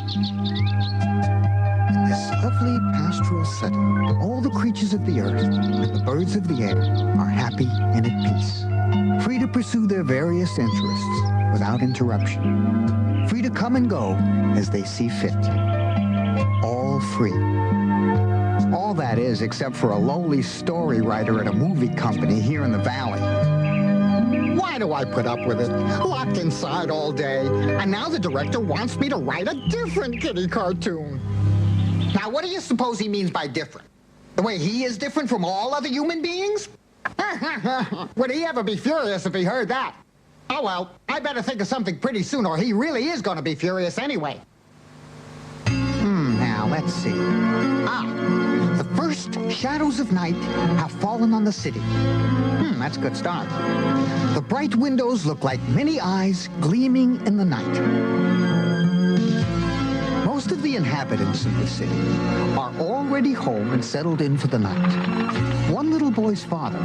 In this lovely pastoral setting, all the creatures of the earth and the birds of the air are happy and at peace, free to pursue their various interests without interruption, free to come and go as they see fit. All free. All that is, except for a lowly story writer at a movie company here in the valley. Why do I put up with it? Locked inside all day. And now the director wants me to write a different kitty cartoon. Now, what do you suppose he means by different? The way he is different from all other human beings? Would he ever be furious if he heard that? Oh, well, I better think of something pretty soon, or he really is going to be furious anyway. Now, let's see. The first shadows of night have fallen on the city. That's a good start. The bright windows look like many eyes gleaming in the night. Most of the inhabitants of the city are already home and settled in for the night. One little boy's father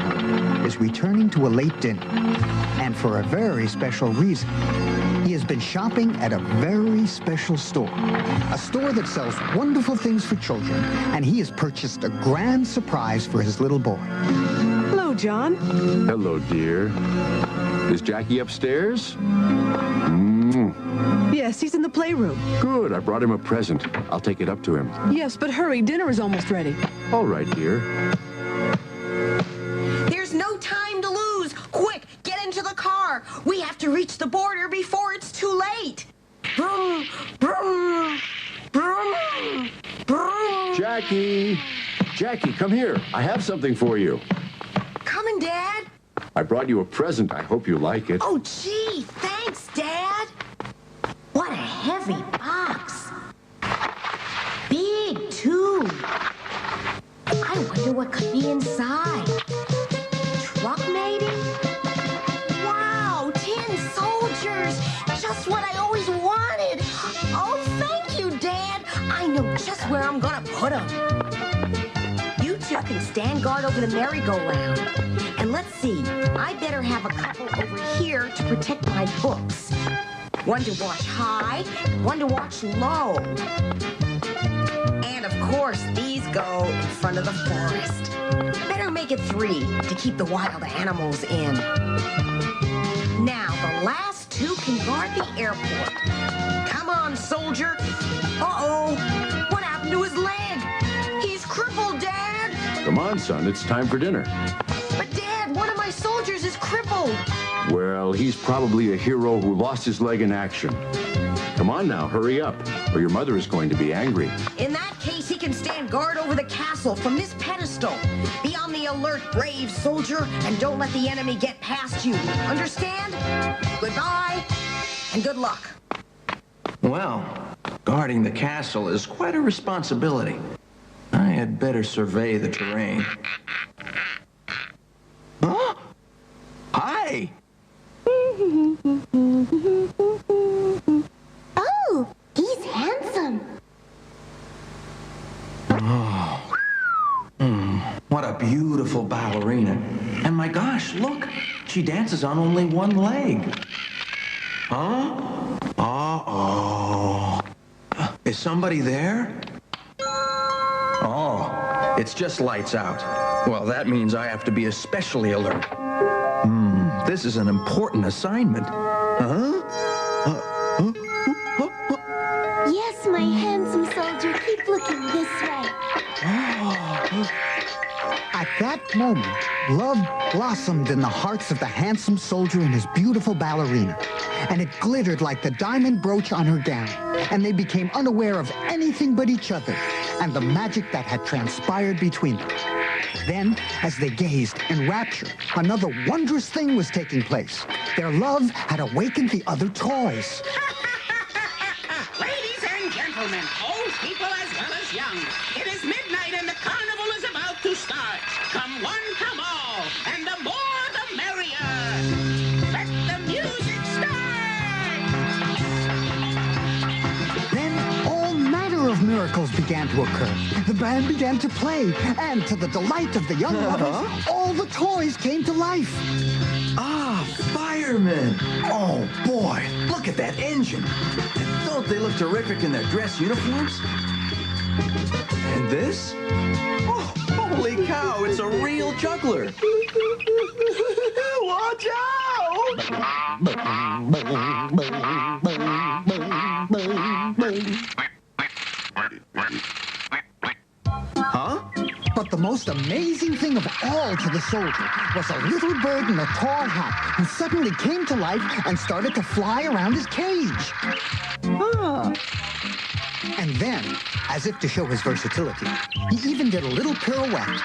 is returning to a late dinner, and for a very special reason. He has been shopping at a very special store, a store that sells wonderful things for children, and he has purchased a grand surprise for his little boy. Hello, John. Hello, dear. Is Jackie upstairs? Yes, he's in the playroom. Good. I brought him a present. I'll take it up to him. Yes, but hurry. Dinner is almost ready. All right, dear. There's no time to lose. Quick, get into the car. We have to reach the border before it's too late. Vroom, vroom, vroom, vroom. Jackie! Jackie, come here. I have something for you. Coming, Dad. I brought you a present. I hope you like it. Oh, gee, thanks, Dad. What a heavy box. Big, too. I wonder what could be inside. Truck, maybe? Wow, tin soldiers. Just what I always wanted. Oh, thank you, Dad. I know just where I'm gonna put them. You two can stand guard over the merry-go-round. And let's see, I better have a couple over here to protect my books. One to watch high, one to watch low. And of course, these go in front of the forest. Better make it 3 to keep the wild animals in. Now, the last 2 can guard the airport. Come on, soldier. Uh-oh, what happened to his leg? He's crippled, Dad. Come on, son. It's time for dinner. But, Dad, one of my soldiers is crippled. Well, he's probably a hero who lost his leg in action. Come on now, hurry up, or your mother is going to be angry. In that case, he can stand guard over the castle from this pedestal. Be on the alert, brave soldier, and don't let the enemy get past you. Understand? Goodbye, and good luck. Well, guarding the castle is quite a responsibility. I had better survey the terrain. Huh? Hi! Oh, he's handsome. Oh. What a beautiful ballerina. And my gosh, look, she dances on only one leg. Huh? Uh-oh. Is somebody there? Oh, it's just lights out. Well, that means I have to be especially alert. This is an important assignment. Huh? Yes, my handsome soldier, keep looking this way. At that moment, love blossomed in the hearts of the handsome soldier and his beautiful ballerina, and it glittered like the diamond brooch on her gown, and they became unaware of anything but each other and the magic that had transpired between them. Then, as they gazed in rapture, another wondrous thing was taking place. Their love had awakened the other toys. Ladies and gentlemen, old people as well as young, it is midnight and the carnival is about to start. Come one, come all, and the more the merrier. Let the music start! Then all manner of miracles began to occur. The band began to play, and to the delight of the young lovers, all the toys came to life. Ah, firemen! Oh, boy, look at that engine. And Don't they look terrific in their dress uniforms? And this? Oh, holy cow, it's a real juggler. Watch out! Huh? But the most amazing thing of all to the soldier was a little bird in a tall hat who suddenly came to life and started to fly around his cage. And then, as if to show his versatility, he even did a little pirouette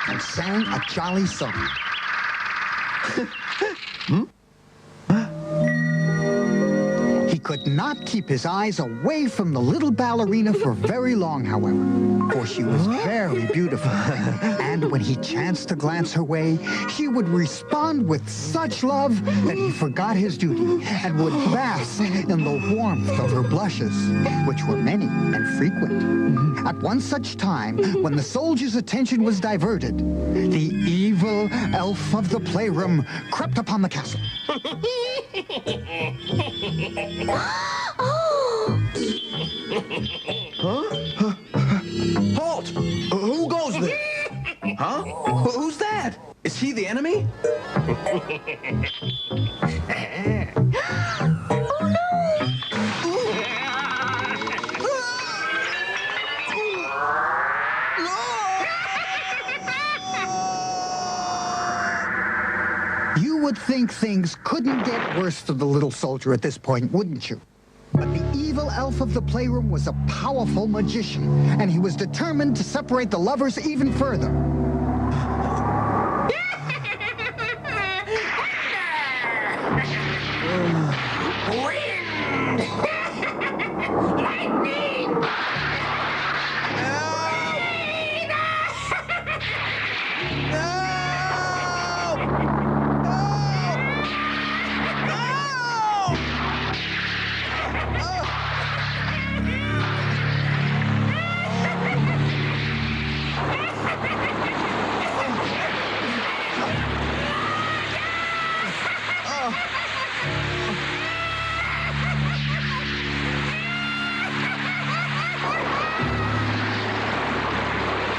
and sang a jolly song. He could not keep his eyes away from the little ballerina for very long, however, for she was very beautiful. And when he chanced to glance her way, she would respond with such love that he forgot his duty and would bask in the warmth of her blushes, which were many and frequent. At one such time, when the soldier's attention was diverted, the evil elf of the playroom crept upon the castle. Halt! Who goes there? Huh? Who's that? Is he the enemy? You would think things couldn't get worse for the little soldier at this point, wouldn't you? But the evil elf of the playroom was a powerful magician, and he was determined to separate the lovers even further.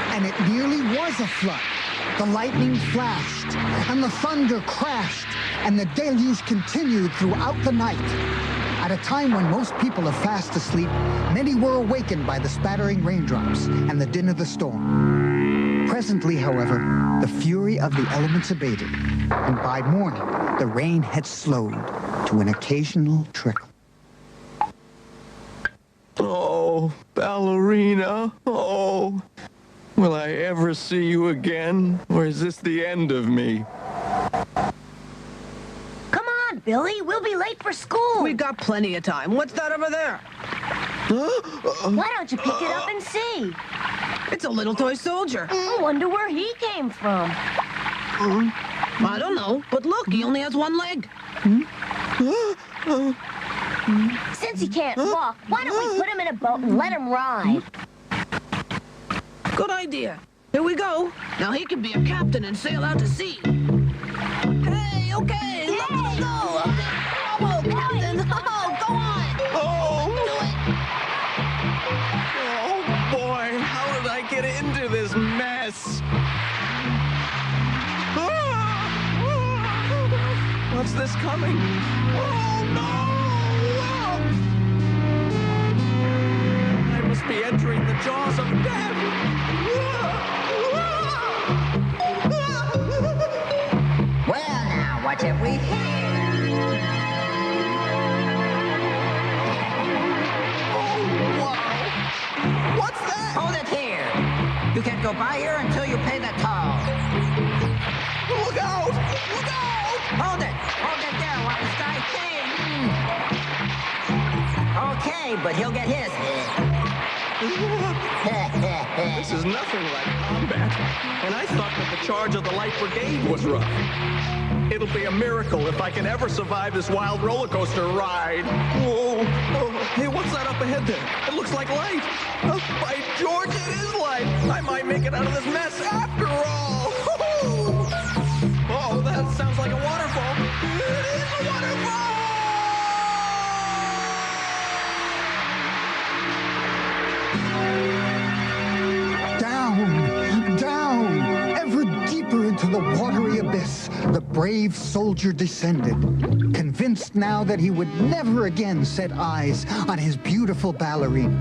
And it nearly was a flood. The lightning flashed, and the thunder crashed, and the deluge continued throughout the night. At a time when most people are fast asleep, many were awakened by the spattering raindrops and the din of the storm. Presently, however, the fury of the elements abated, and by morning, the rain had slowed to an occasional trickle. Oh, ballerina. Oh. Will I ever see you again, or is this the end of me? Come on, Billy. We'll be late for school. We got plenty of time. What's that over there? Why don't you pick it up and see? It's a little toy soldier. I wonder where he came from. I don't know, but look, he only has one leg. Since he can't walk, why don't we put him in a boat and let him ride? Good idea. Here we go. Now he can be a captain and sail out to sea. Hey, okay, let's go. Bravo, Captain. Oh, go on. Oh, boy, how did I get into this mess? What's this coming? Oh, no! I must be entering the jaws of death. Well, now, what have we here? Oh, wow. What's that? Hold it here. You can't go by here until you pay the toll. Look out! Look out! Hold it. Hold it there while this guy king. Okay, but he'll get his. This is nothing like combat. And I thought that the charge of the Light Brigade was rough. It'll be a miracle if I can ever survive this wild roller coaster ride. Whoa. Oh, hey, what's that up ahead there? It looks like light. Oh, by George, it is light. I might make it out of this mess after all. Oh, that sounds like a waterfall. It is a waterfall! brave soldier descended, convinced now that he would never again set eyes on his beautiful ballerina.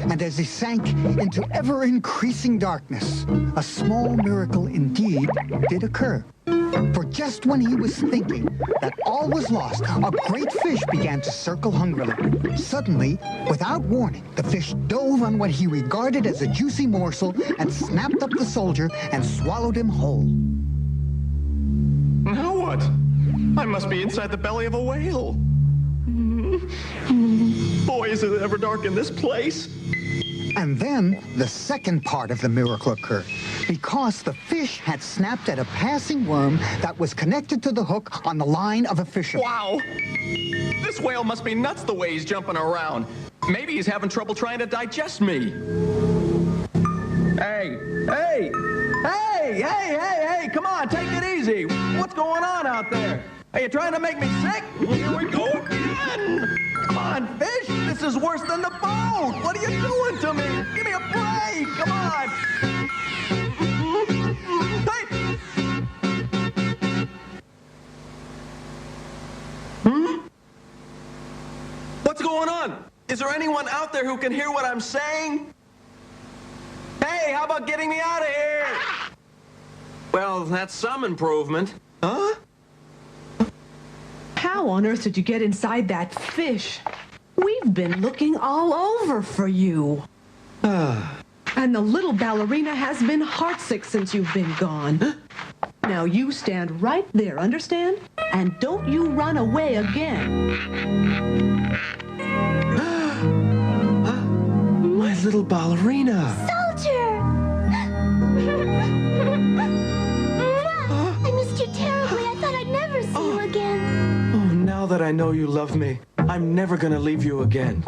And as he sank into ever-increasing darkness, a small miracle indeed did occur. For just when he was thinking that all was lost, a great fish began to circle hungrily. Suddenly, without warning, the fish dove on what he regarded as a juicy morsel and snapped up the soldier and swallowed him whole. Now what? I must be inside the belly of a whale. Boy, is it ever dark in this place. And then the second part of the miracle occurred, because the fish had snapped at a passing worm that was connected to the hook on the line of a fisherman. Wow! This whale must be nuts the way he's jumping around. Maybe he's having trouble trying to digest me. Hey! Come on, take it easy. What's going on out there? Are you trying to make me sick? Here we go again! Come on, fish! This is worse than the boat! What are you doing to me? Give me a break! Come on! Hey! What's going on? Is there anyone out there who can hear what I'm saying? Hey, how about getting me out of here? Well, that's some improvement. Huh? How on earth did you get inside that fish? We've been looking all over for you. And the little ballerina has been heartsick since you've been gone. Now you stand right there, understand? And don't you run away again. My little ballerina. Soldier! I missed you terribly. I thought I'd never see you again. Oh, now that I know you love me, I'm never gonna leave you again.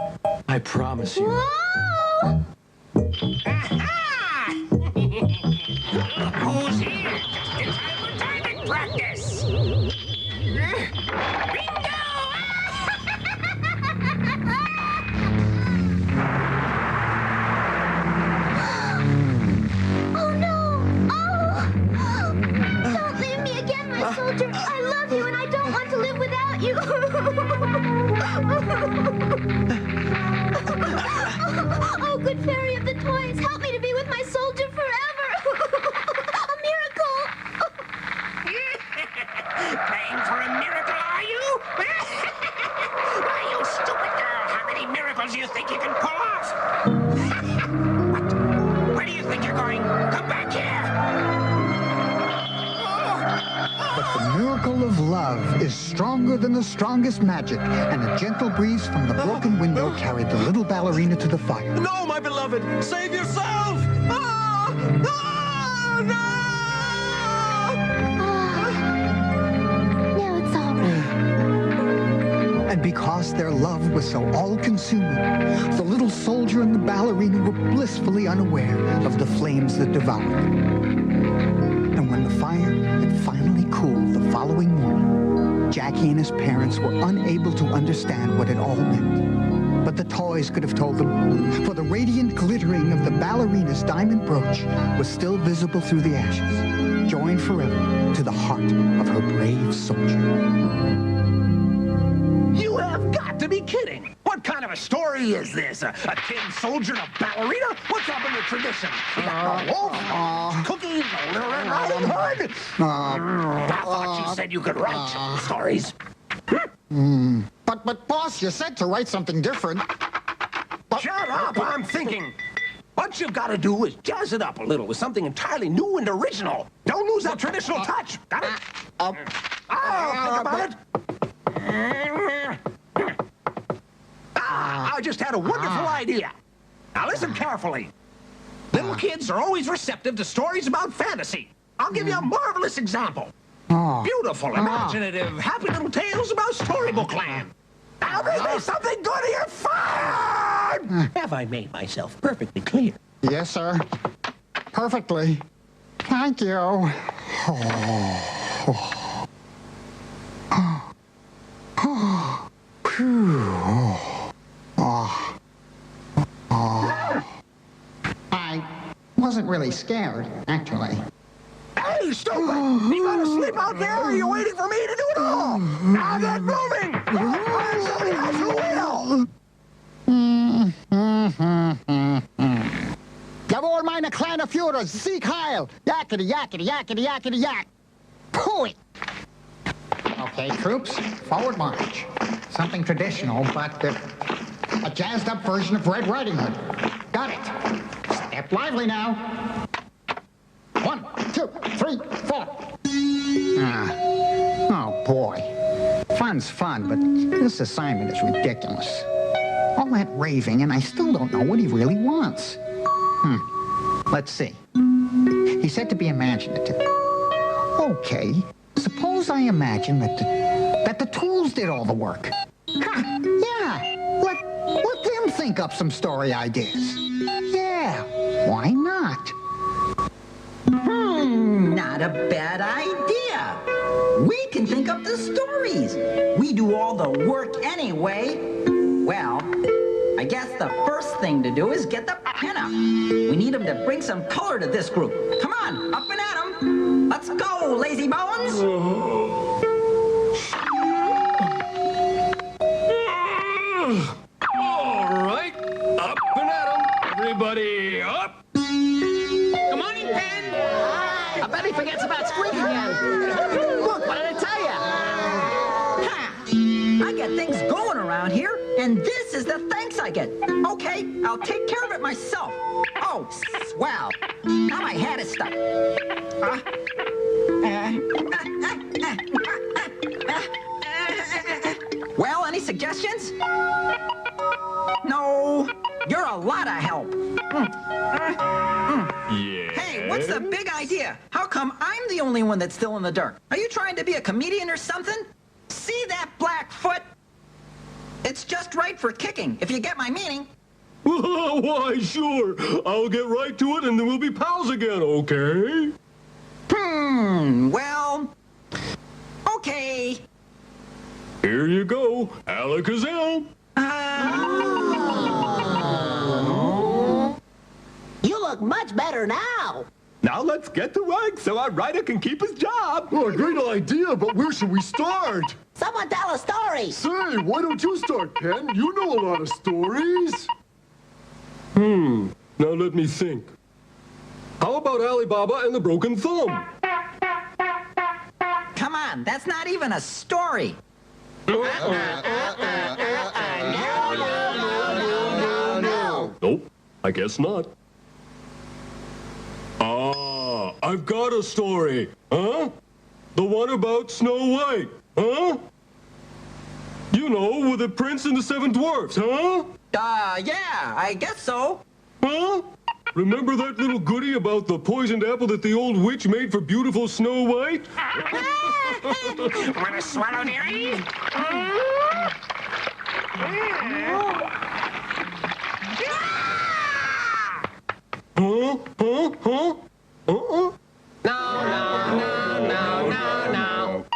I promise you. Whoa! Who's here? It's timing practice. Bingo! Oh no! Oh! Don't leave me again, my soldier. I love you and I don't want to live without you. Oh, good fairy of the toys, help me to be with my soldier forever. A miracle. Praying for a miracle, are you? Why, you stupid girl, how many miracles do you think you can pull off? What? Where do you think you're going? Come back here! But the miracle of love is stronger than the strongest magic, and a gentle breeze from the broken window carried the little ballerina to the fire. No, my beloved! Save yourself! Ah! Ah! No! Now it's all right. And because their love was so all-consuming, the little soldier and the ballerina were blissfully unaware of the flames that devoured them. And when the fire had finally cooled the following morning, Jackie and his parents were unable to understand what it all meant. But the toys could have told them, for the radiant glittering of the ballerina's diamond brooch was still visible through the ashes, joined forever to the heart of her brave soldier. You have got to be kidding! What kind of a story is this? A tin soldier and a ballerina? What's up in the tradition? We got no wolf, cookies, no Little Red Riding Hood? I thought you said you could write stories. But boss, you said to write something different. Shut up, I'm thinking. What you've got to do is jazz it up a little with something entirely new and original. Don't lose that traditional touch. Got it? Think about it. I just had a wonderful idea. Now listen carefully. Little kids are always receptive to stories about fantasy. I'll give you a marvelous example. Beautiful, imaginative, happy little tales about Storybook Land. Now this is something good here. Fired! Have I made myself perfectly clear? Yes, sir. Perfectly. Thank you. I wasn't really scared, actually. Hey, Hey, stupid! You gonna sleep out there, or are you waiting for me to do it all? Now get moving! Find somebody else who will! Jawohl, meine kleine Führer, Sieg heil! Yakety, yakety, yakety, yakety, yak! Pooey! Okay, troops, forward march. Something traditional, but a jazzed-up version of Red Riding Hood. Got it. Step lively now. 1, 2, 3, 4. Oh, boy. Fun's fun, but this assignment is ridiculous. All that raving, and I still don't know what he really wants. Let's see. He said to be imaginative. Okay, suppose I imagine that the tools did all the work. Ha, yeah, let them think up some story ideas. Yeah, why not? Not a bad idea. We can think up the stories. We do all the work anyway. Well, I guess the first thing to do is get the pinup. We need them to bring some color to this group. Come on, up and at 'em. Let's go, lazy bones. All right, up and at 'em. Everybody up. Good morning, Pen. I bet he forgets about Squeak again. Look, what did I tell you? Ha! I get things going around here, and this is the thanks I get. Okay, I'll take care of it myself. Oh, swell. Now my hat is stuck. Well, any suggestions? No, you're a lot of help. Yeah. Hey, what's the big idea? How come I'm the only one that's still in the dark? Are you trying to be a comedian or something? See that black foot? It's just right for kicking, if you get my meaning. Why, sure. I'll get right to it, and then we'll be pals again, okay? Well, okay. Here you go. Alakazam. You look much better now. Now let's get to work so our writer can keep his job. Oh, great idea, but where should we start? Someone tell a story. Say, why don't you start, Pen? You know a lot of stories. Now let me think. How about Alibaba and the Broken Thumb? Come on, that's not even a story. No. Nope, I guess not. I've got a story. Huh? The one about Snow White. Huh? You know, with the prince and the 7 dwarfs, huh? Yeah, I guess so. Huh? Remember that little goodie about the poisoned apple that the old witch made for beautiful Snow White? Want to swallow, dearie? No.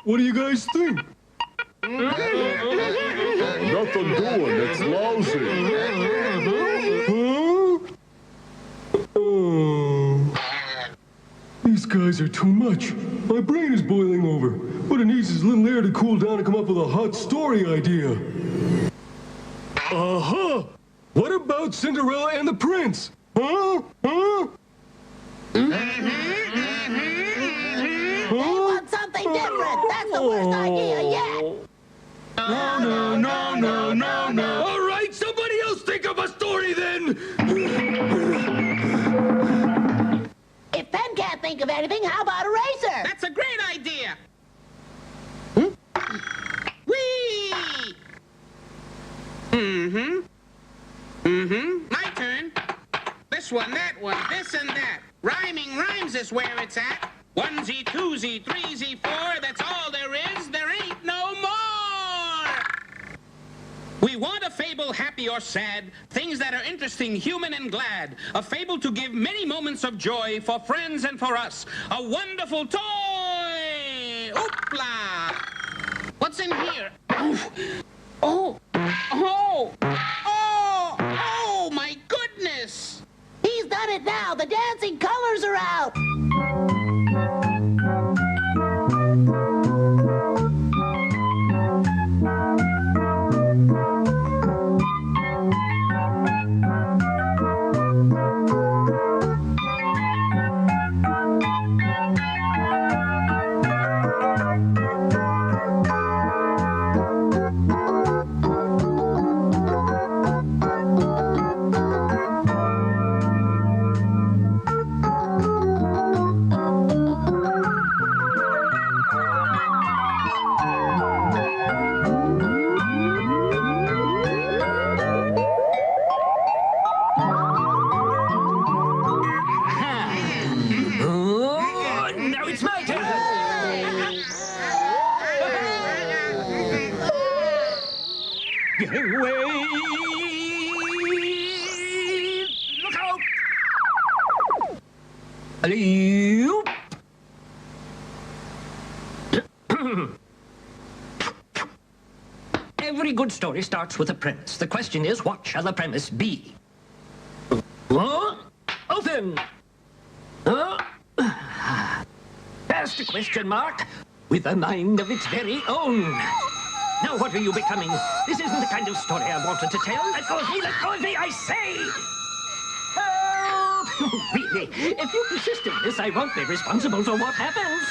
What do you guys think? Nothing doing. It's lousy. These guys are too much. My brain is boiling over. What it needs is a little air to cool down and come up with a hot story idea. Aha! What about Cinderella and the Prince? Huh? They want something different. That's the worst idea yet. No. All right, somebody else think of a story then. If Pen can't think of anything, how about Eraser? That's a great idea. Whee! My turn. This one, that one, this and that. Rhyming rhymes is where it's at. 1Z, 2Z, 3Z, 4. That's all there is. There ain't no more. We want a fable, happy or sad, things that are interesting, human, and glad. A fable to give many moments of joy for friends and for us. A wonderful toy! Oopla! What's in here? Oh, my goodness! He's done it now. The dancing colors are out. Every good story starts with a premise. The question is, what shall the premise be? Open! Past a question mark, with a mind of its very own. Now what are you becoming? This isn't the kind of story I wanted to tell. Let go of me, I say! Help! Really, if you persist in this, I won't be responsible for what happens.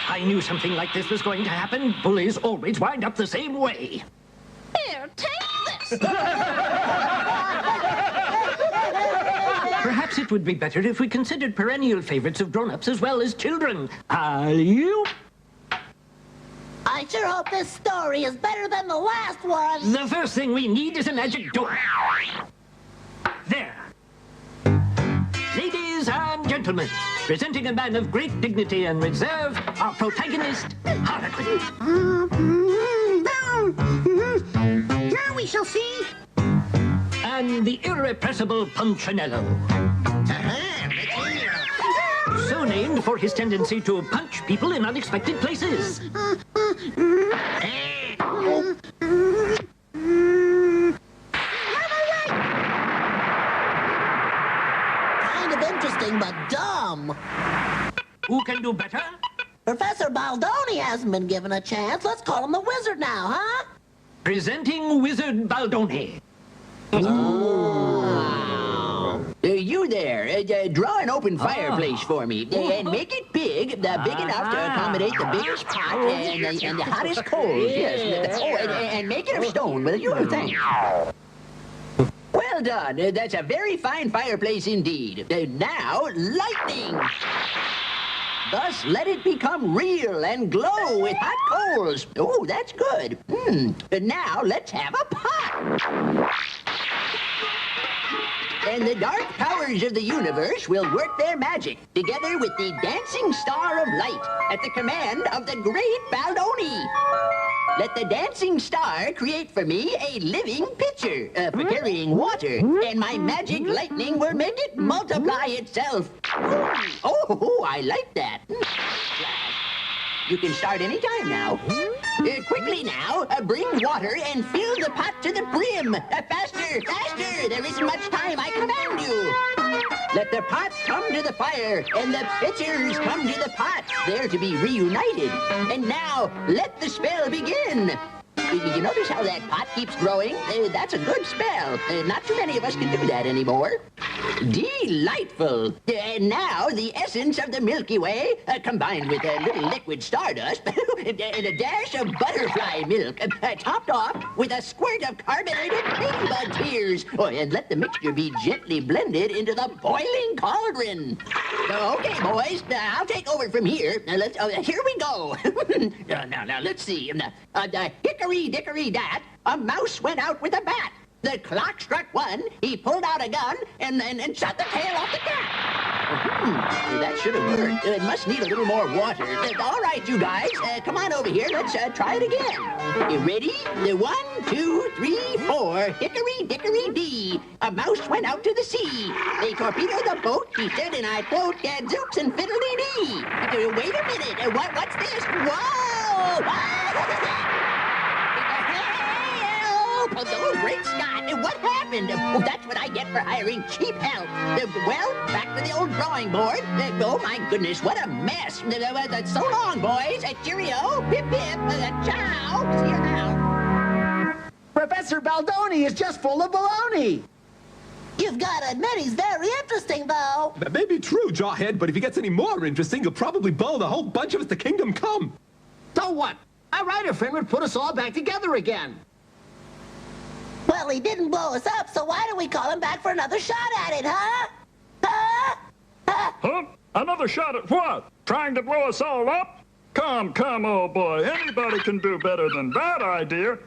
I knew something like this was going to happen. Bullies always wind up the same way. Here, take this! Perhaps it would be better if we considered perennial favorites of grown-ups as well as children. Alley-oop! I sure hope this story is better than the last one. The first thing we need is a magic door. There. Ladies and gentlemen, presenting a man of great dignity and reserve, our protagonist, Harlequin. Now we shall see. And the irrepressible Punchinello. So named for his tendency to punch people in unexpected places. Kind of interesting, but dumb. Who can do better? Professor Baldoni hasn't been given a chance. Let's call him the wizard now, huh? Presenting Wizard Baldoni. You there, draw an open fireplace for me, and make it big enough to accommodate the biggest pot and the hottest coals, yes. Oh, and make it of stone, will you? Thanks. Well done. That's a very fine fireplace indeed. Now, lightning. Thus, let it become real and glow with hot coals. Oh, that's good. Now, let's have a pot. And the dark powers of the universe will work their magic, together with the dancing star of light, at the command of the great Baldoni. Let the dancing star create for me a living pitcher for carrying water, and my magic lightning will make it multiply itself. Oh, I like that. You can start any time now. Quickly now, bring water and fill the pot to the brim. Faster, faster! There isn't much time, I command you. Let the pot come to the fire, and the pitchers come to the pot. They're to be reunited. And now, let the spell begin. You notice how that pot keeps growing? That's a good spell. Not too many of us can do that anymore. Delightful. And now the essence of the Milky Way, combined with a little liquid stardust and a dash of butterfly milk, topped off with a squirt of carbonated ladybug tears. Oh, and let the mixture be gently blended into the boiling cauldron. Okay, boys, I'll take over from here. Here we go. Now, let's see. Hickory-dickory-dat, a mouse went out with a bat. The clock struck 1, he pulled out a gun, and shot the tail off the cat. That should have worked. It must need a little more water. All right, you guys, come on over here. Let's try it again. You ready? 1, 2, 3, 4, hickory-dickory-dee. A mouse went out to the sea. They torpedoed the boat, he said, and I quote, gadzooks and fiddly-dee. Wait a minute, what's this? Whoa! Oh, great Scott! What happened? Oh, that's what I get for hiring cheap help. Well, back to the old drawing board. Oh, my goodness, what a mess. So long, boys. Cheerio. Pip, pip. Ciao. See you now. Professor Baldoni is just full of baloney. You've got to admit he's very interesting, though. That may be true, Jawhead, but if he gets any more interesting, he'll probably blow the whole bunch of us to Kingdom Come. So what? Our writer friend would put us all back together again. Well, he didn't blow us up, so why don't we call him back for another shot at it, huh? Huh? Huh? Another shot at what? Trying to blow us all up? Come, old boy. Anybody can do better than that idea.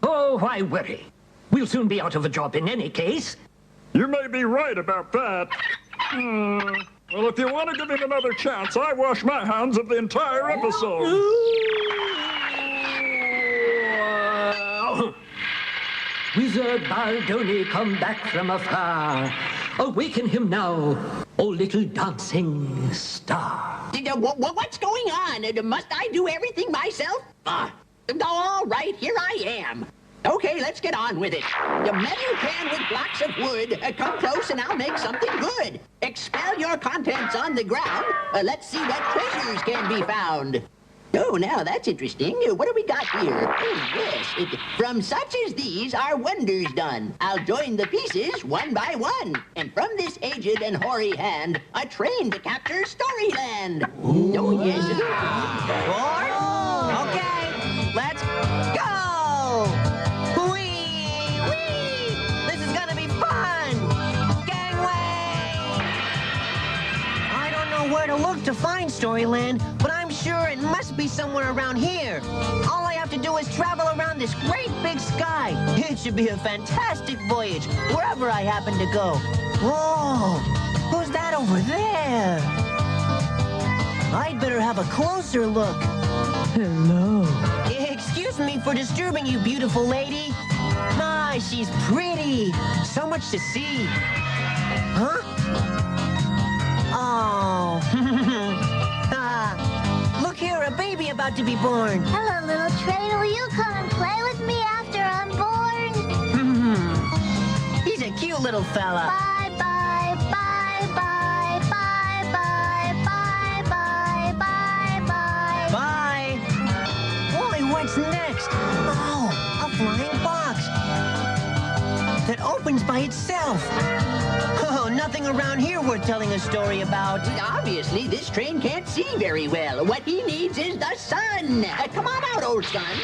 Oh, why worry? We'll soon be out of a job in any case. You may be right about that. Well, if you want to give him another chance, I wash my hands of the entire episode. Wizard Baldoni, come back from afar. Awaken him now, O little dancing star. What's going on? Must I do everything myself? All right, here I am. Okay, let's get on with it. The metal can with blocks of wood. Come close and I'll make something good. Expel your contents on the ground. Let's see what treasures can be found. Oh, now that's interesting. What do we got here? Oh, yes. From such as these are wonders done. I'll join the pieces one by one. And from this aged and hoary hand, a train to capture Storyland. Oh, yes. Bored? Okay, let's go! Whee! Whee! This is gonna be fun! Gangway! I don't know where to look to find Storyland, but I'm sure it must be somewhere around here. All I have to do is travel around this great big sky. It should be a fantastic voyage, wherever I happen to go. Whoa! Who's that over there? I'd better have a closer look. Hello. Excuse me for disturbing you, beautiful lady. My, she's pretty. So much to see. Huh? Oh. Look here, a baby about to be born. Hello, little train. Will you come and play with me after I'm born? He's a cute little fella. Bye, bye, bye, bye, bye, bye, bye, bye, bye, bye. Bye. Boy, what's next? Oh, a flying box that opens by itself. Oh, nothing around here worth telling a story about. Obviously, this train can't see very well. What he needs is the sun. Come on out, old son.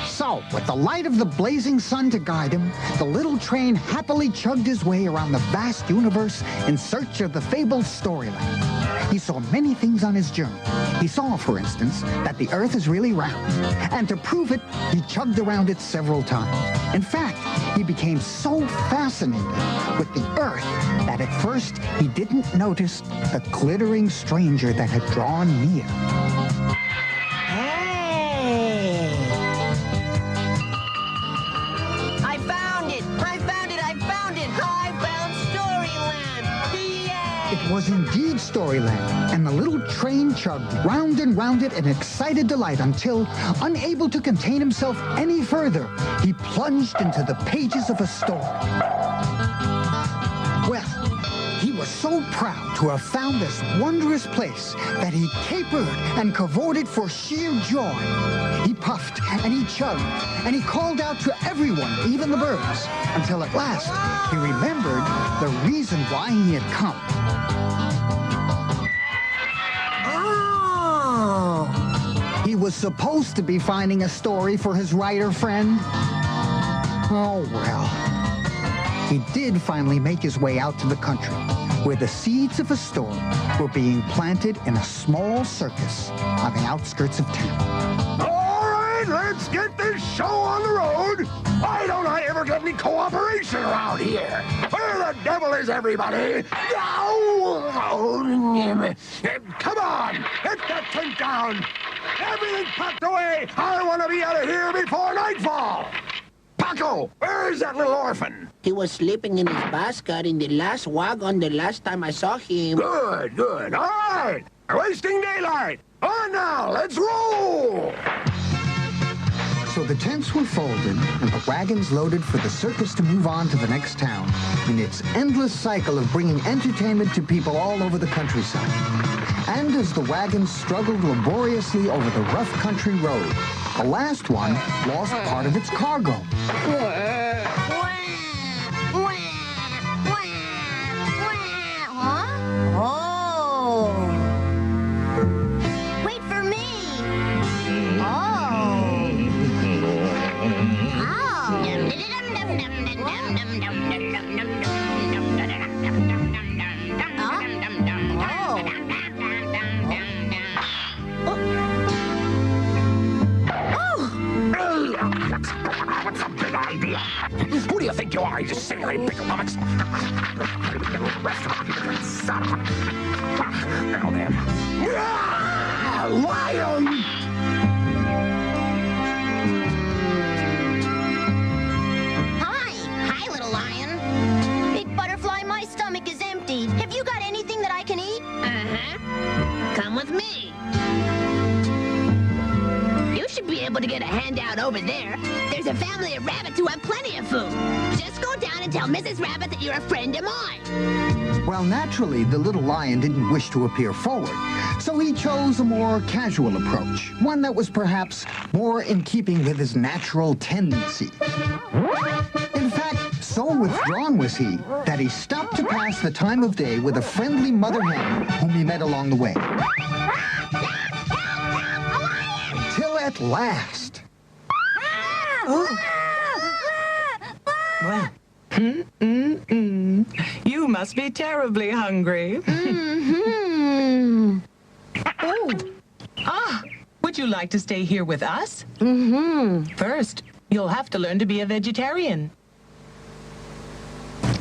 So, with the light of the blazing sun to guide him, the little train happily chugged his way around the vast universe in search of the fabled Storyland. He saw many things on his journey. He saw, for instance, that the Earth is really round. And to prove it, he chugged around it several times. In fact, he became so fascinated with the Earth that at first he didn't notice the glittering stranger that had drawn near. Hey! I found it! I found it! I found it! I found Storyland! Yay! It was indeed Storyland, and the little train chugged round and round it in excited delight until, unable to contain himself any further, he plunged into the pages of a story. Well, he was so proud to have found this wondrous place that he capered and cavorted for sheer joy. He puffed and he chugged and he called out to everyone, even the birds, until at last he remembered the reason why he had come. Oh! He was supposed to be finding a story for his writer friend. Oh, well. He did finally make his way out to the country, where the seeds of a story were being planted in a small circus on the outskirts of town. All right, let's get this show on the road. Why don't I ever get any cooperation around here? Where the devil is everybody? Come on, get that tent down. Everything packed away. I want to be out of here before nightfall. Paco, where is that little orphan? He was sleeping in his basket in the last wagon the last time I saw him. Good, good. All right. We're wasting daylight. On now, let's roll. So the tents were folded and the wagons loaded for the circus to move on to the next town in its endless cycle of bringing entertainment to people all over the countryside. And as the wagons struggled laboriously over the rough country road, the last one lost part of its cargo. Wait for me. What's a big idea? Who do you think you are, you silly big-lummox? Now then. Lion! Hi, little lion. Big butterfly, my stomach is empty. Have you got anything that I can eat? Come with me. You should be able to get a handout over there. There's a family of rabbits who have plenty of food. Just go down and tell Mrs. Rabbit that you're a friend of mine. Well, naturally, the little lion didn't wish to appear forward, so he chose a more casual approach, one that was perhaps more in keeping with his natural tendency. In fact, so withdrawn was he that he stopped to pass the time of day with a friendly mother hen whom he met along the way. Till at last. Well, you must be terribly hungry. Would you like to stay here with us? First, you'll have to learn to be a vegetarian.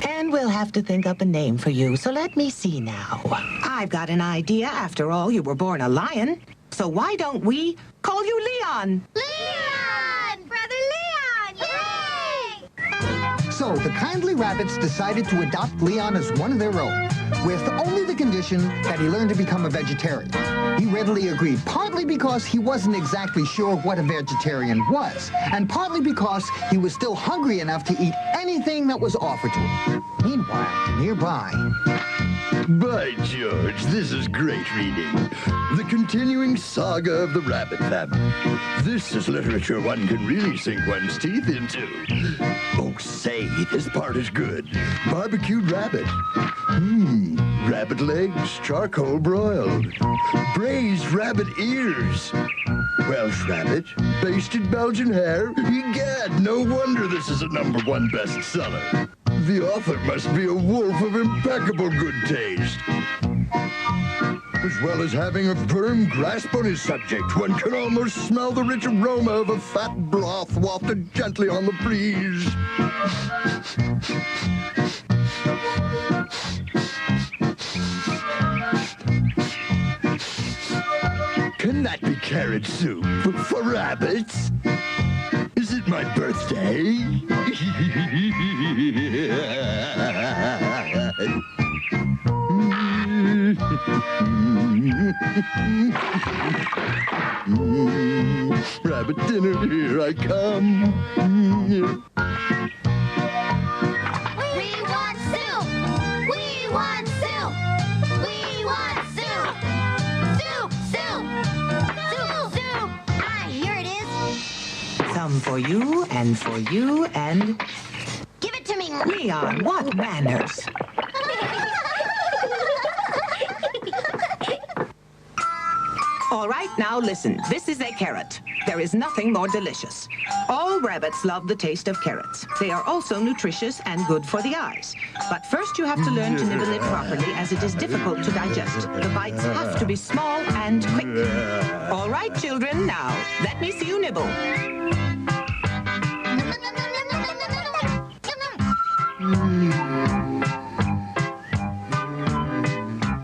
And we'll have to think up a name for you, so let me see now. I've got an idea. After all, you were born a lion. So why don't we call you Leon? Leon! Brother Leon! Yay! So the kindly rabbits decided to adopt Leon as one of their own, with only the condition that he learn to become a vegetarian. He readily agreed, partly because he wasn't exactly sure what a vegetarian was, and partly because he was still hungry enough to eat anything that was offered to him. Meanwhile, nearby... By George, this is great reading. The continuing saga of the rabbit family. This is literature one can really sink one's teeth into. Oh, say, this part is good. Barbecued rabbit. Rabbit legs, charcoal broiled. Braised rabbit ears. Welsh rabbit, basted Belgian hare. Egad, no wonder this is a #1 bestseller. The author must be a wolf of impeccable good taste. As well as having a firm grasp on his subject, one can almost smell the rich aroma of a fat broth wafted gently on the breeze. Can that be carrot soup for rabbits? Is it my birthday? Rabbit dinner, here I come. We want soup! We want soup! We want soup! Soup! Soup! Soup! Soup! Ah, here it is. Some for you, and for you, and... Give it to me. Leon, what manners? All right, now listen. This is a carrot. There is nothing more delicious. All rabbits love the taste of carrots. They are also nutritious and good for the eyes. But first you have to learn to nibble it properly, as it is difficult to digest. The bites have to be small and quick. All right, children, now, let me see you nibble.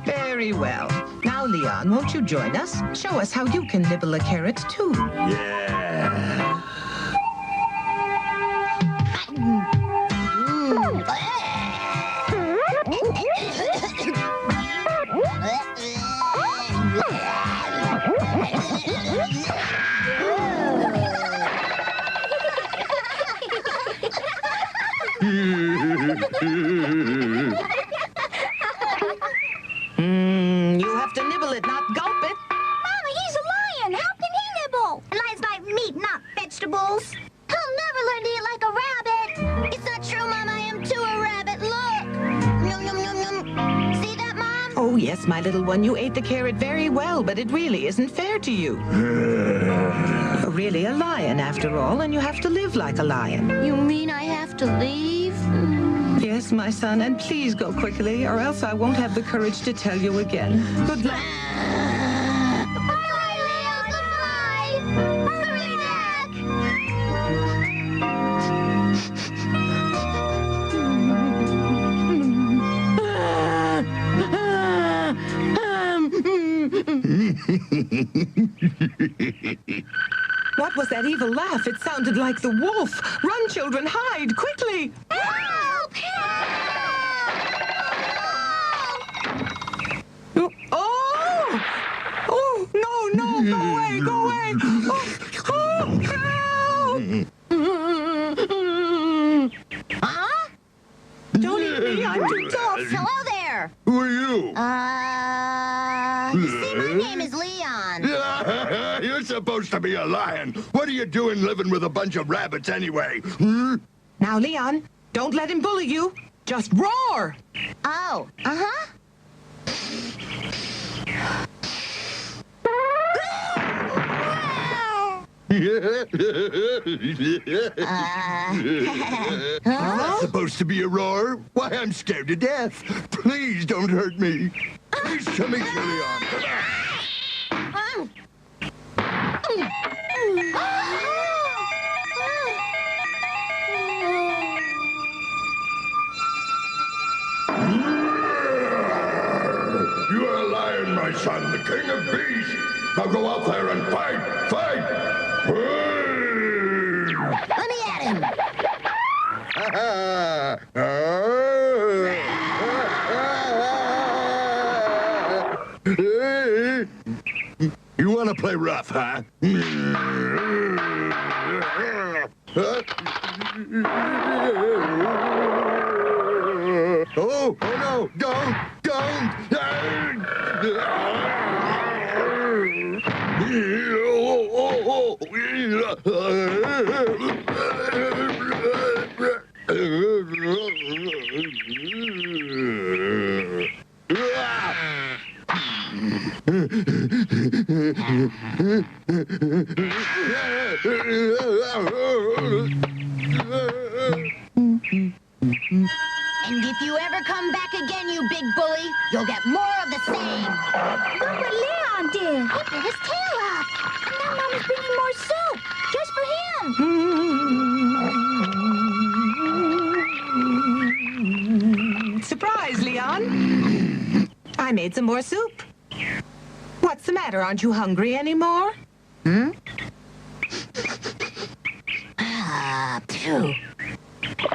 Very well. Now, Leon, won't you join us? Show us how you can nibble a carrot, too. Yeah. You have to nibble it, not gulp it. Mama, he's a lion. How can he nibble? Lions like meat, not vegetables. He'll never learn to eat like a rabbit. It's not true, Mom. I am too a rabbit. Look. Yum, yum, yum, yum. See that, Mom? Oh, yes, my little one. You ate the carrot very well, but it really isn't fair to you. You're really a lion, after all, and you have to live like a lion. You mean I have to leave? Yes, my son, and please go quickly, or else I won't have the courage to tell you again. Good luck. Goodbye, Leo. Goodbye. Hurry back. What was that evil laugh? It sounded like the wolf. Run, children, hide, quickly. Help! Oh! Oh, no, no, go away, go away. Oh, help! Huh? Don't eat me, I'm too tough. Hello there. Who are you? You see, my name is Leon. You're supposed to be a lion. What are you doing living with a bunch of rabbits anyway? Hmm? Now, Leon, don't let him bully you. Just roar. Oh, uh-huh. That's supposed to be a roar? Why, I'm scared to death. Please don't hurt me. Please show me Leon. You are a lion, my son, the king of beasts. Now go out there and fight, fight. Let me at him. You want to play rough, huh? Oh, no, don't. And if you ever come back again, you big bully, you'll get more of the same. Look what Leon did. He bit his tail off. And now Mama's bringing more soup, just for him. Surprise, Leon. I made some more soup. What's the matter? Aren't you hungry anymore? Phew.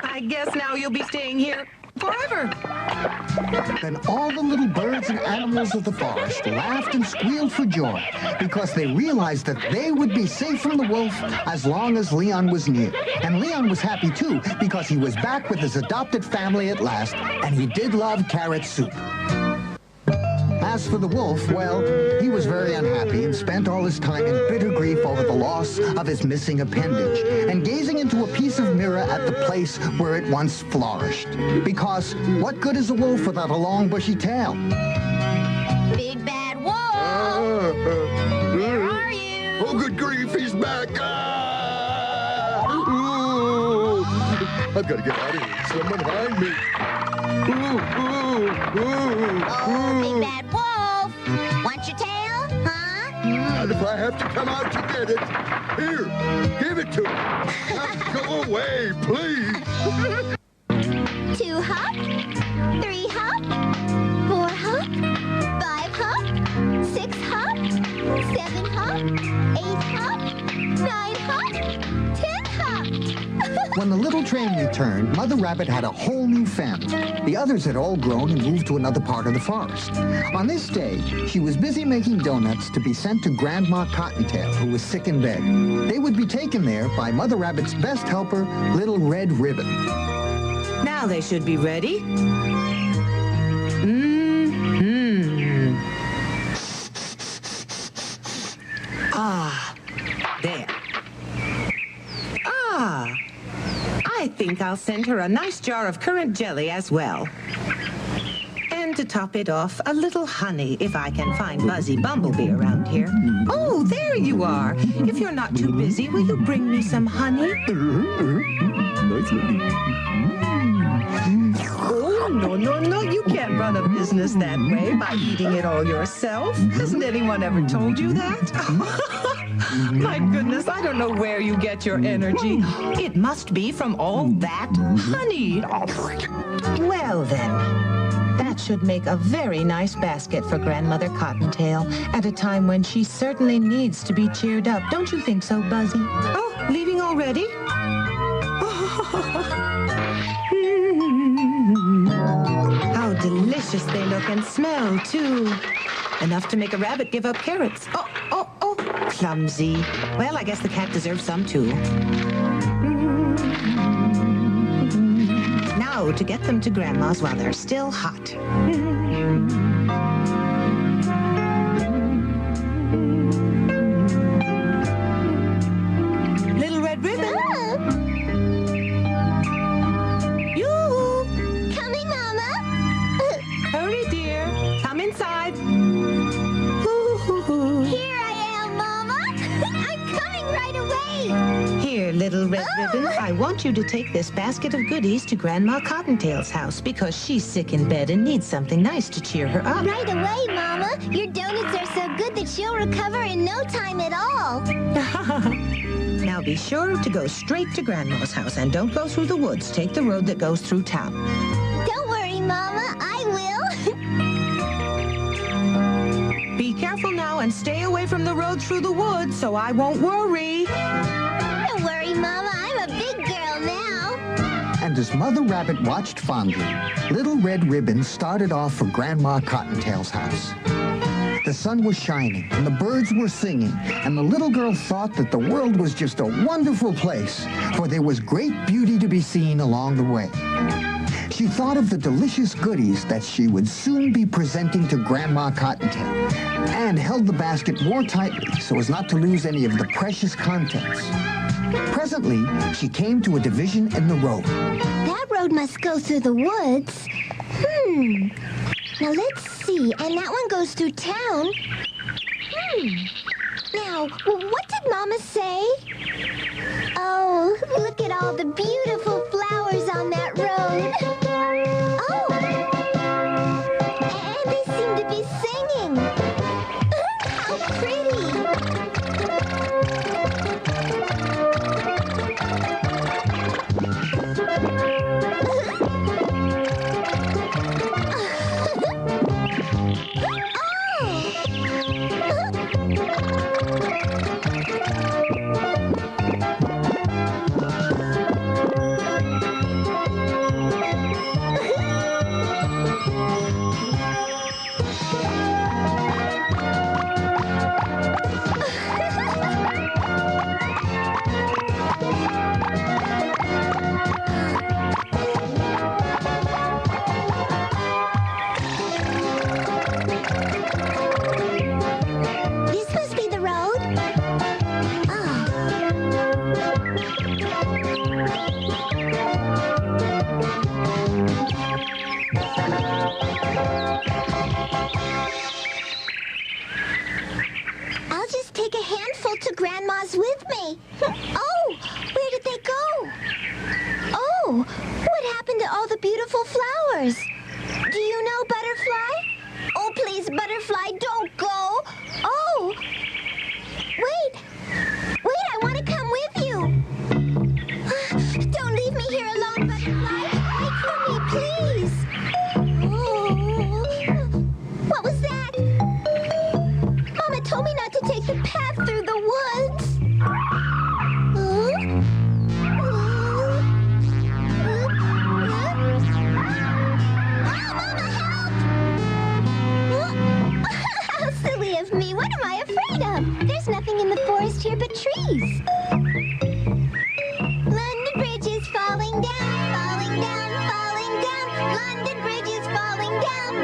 I guess now you'll be staying here forever. Then all the little birds and animals of the forest laughed and squealed for joy because they realized that they would be safe from the wolf as long as Leon was near. And Leon was happy too because he was back with his adopted family at last, and he did love carrot soup. As for the wolf, well, he was very unhappy and spent all his time in bitter grief over the loss of his missing appendage and gazing into a piece of mirror at the place where it once flourished. Because what good is a wolf without a long bushy tail? Big bad wolf. Where are you? Oh, good grief, he's back. Ooh. I've got to get out of here. Someone hide me. Oh, big bad wolf. Want your tail, huh? And if I have to come out to get it, here, give it to me. Now go away, please. 2 hop, 3 hop, 4 hop, 5 hop, 6 hop, 7 hop, 8 hop, 9 hop, 10 hop. When the little train returned, Mother Rabbit had a whole new family. The others had all grown and moved to another part of the forest. On this day, she was busy making donuts to be sent to Grandma Cottontail, who was sick in bed. They would be taken there by Mother Rabbit's best helper, Little Red Ribbon. Now, Now they should be ready. Ah, there. Ah, I think I'll send her a nice jar of currant jelly as well. And to top it off, a little honey, if I can find Buzzy Bumblebee around here. Oh, there you are. If you're not too busy, will you bring me some honey? Oh, no, you can't run a business that way by eating it all yourself. Hasn't anyone ever told you that? My goodness, I don't know where you get your energy. It must be from all that honey. Well, then, that should make a very nice basket for Grandmother Cottontail at a time when she certainly needs to be cheered up. Don't you think so, Buzzy? Oh, leaving already? How delicious they look and smell, too. Enough to make a rabbit give up carrots. Oh, clumsy. Well, I guess the cat deserves some, too. Now, to get them to Grandma's while they're still hot. Little Red Ribbon. Coming, Mama. Hurry, dear. Come inside. Here I am, Mama. I'm coming right away. Here, Little Red Ribbon, I want you to take this basket of goodies to Grandma Cottontail's house because she's sick in bed and needs something nice to cheer her up. Right away, Mama. Your donuts are so good that she'll recover in no time at all. Now be sure to go straight to Grandma's house and don't go through the woods. Take the road that goes through town. Don't worry, Mama. I will. Be careful now and stay away from the road through the woods so I won't worry. Don't worry, Mama. I'm a big girl now. And as Mother Rabbit watched fondly, Little Red Ribbon started off for Grandma Cottontail's house. The sun was shining, and the birds were singing, and the little girl thought that the world was just a wonderful place, for there was great beauty to be seen along the way. She thought of the delicious goodies that she would soon be presenting to Grandma Cottontail, and held the basket more tightly so as not to lose any of the precious contents. Presently, she came to a division in the road. That road must go through the woods. Now let's see. And that one goes through town. Now, what did Mama say? Oh, look at all the beautiful flowers on that road. Oh, and they seem to be singing. How pretty.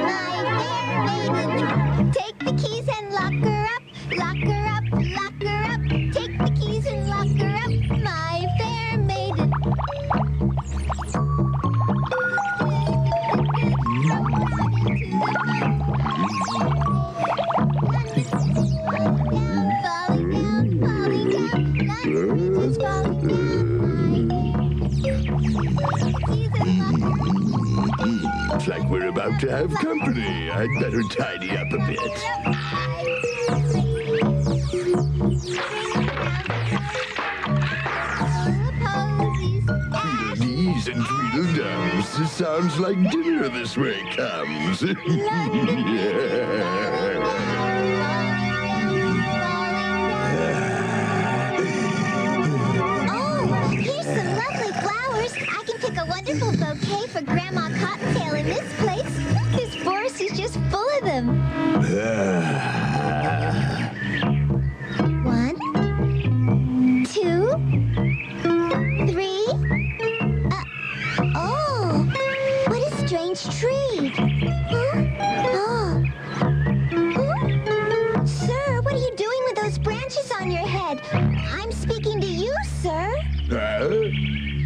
My fair maiden. Take the keys and lock her up. Lock her up, lock her up. Take the keys and lock her up. My fair maiden. Looks like we're about to have company. I'd better tidy up a bit. Tweedledees and tweedledums. This sounds like dinner this way comes. Here's some lovely flowers. I can pick a wonderful bouquet for Grandma Cottontail in this place. This forest is just full of them. 1, 2, 3. Oh, what a strange tree. Huh? Oh. Huh? Sir, what are you doing with those branches on your head? I'm speaking to you, sir.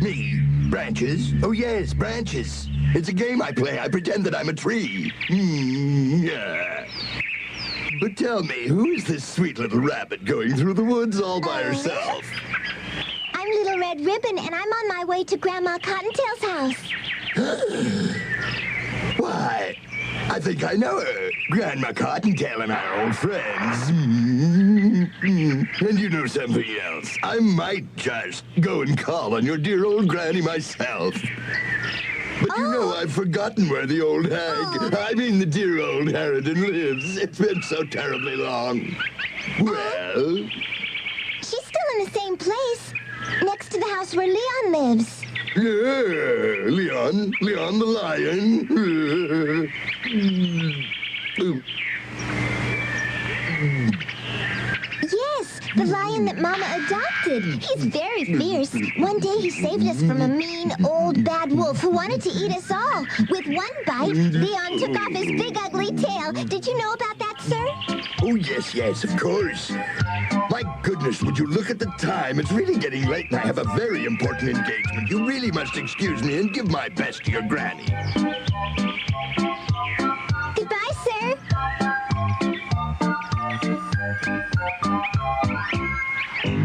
Me? Branches? Oh, yes, branches. It's a game I play. I pretend that I'm a tree. Yeah. But tell me, who is this sweet little rabbit going through the woods all by herself? I'm Little Red Ribbon, and I'm on my way to Grandma Cottontail's house. Why, I think I know her. Grandma Cottontail and I are old friends. And you know something else. I might just go and call on your dear old granny myself. But you know I've forgotten where the old hag, I mean the dear old harridan lives. It's been so terribly long. Well? She's still in the same place, next to the house where Leon lives. Yeah, Leon the lion. Yes, the lion that Mama adopted. He's very fierce. One day he saved us from a mean, old, bad wolf who wanted to eat us all. With one bite, Leon took off his big, ugly tail. Did you know about that, sir? Oh, yes, of course. My goodness, would you look at the time? It's really getting late and I have a very important engagement. You really must excuse me and give my best to your granny. Goodbye, sir.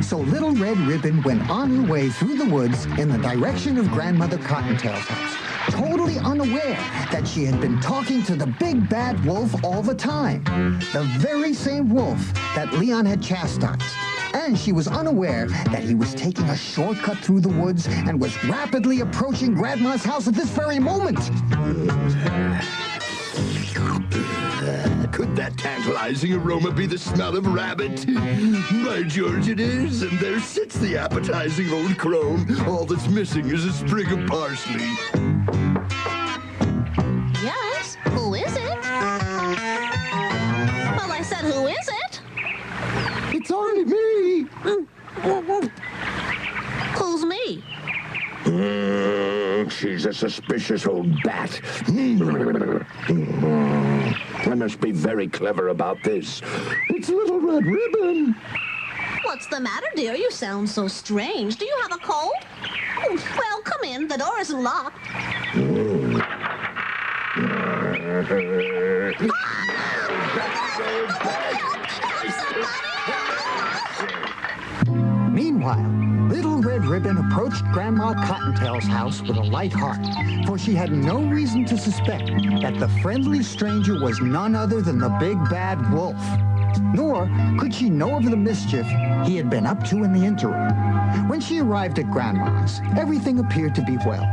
So Little Red Ribbon went on her way through the woods in the direction of Grandmother Cottontail's house, totally unaware that she had been talking to the big bad wolf all the time, the very same wolf that Leon had chastised. And she was unaware that he was taking a shortcut through the woods and was rapidly approaching Grandma's house at this very moment. Could that tantalizing aroma be the smell of rabbit? By George, it is, and there sits the appetizing old crone. All that's missing is a sprig of parsley. Yes, who is it? Well, I said, who is it? It's only me. Who's me? She's a suspicious old bat. I must be very clever about this. It's Little Red Ribbon. What's the matter, dear? You sound so strange. Do you have a cold? Well, come in. The door isn't locked. Meanwhile, Little Red Ribbon approached Grandma Cottontail's house with a light heart, for she had no reason to suspect that the friendly stranger was none other than the big bad wolf. Nor could she know of the mischief he had been up to in the interim. When she arrived at Grandma's, everything appeared to be well.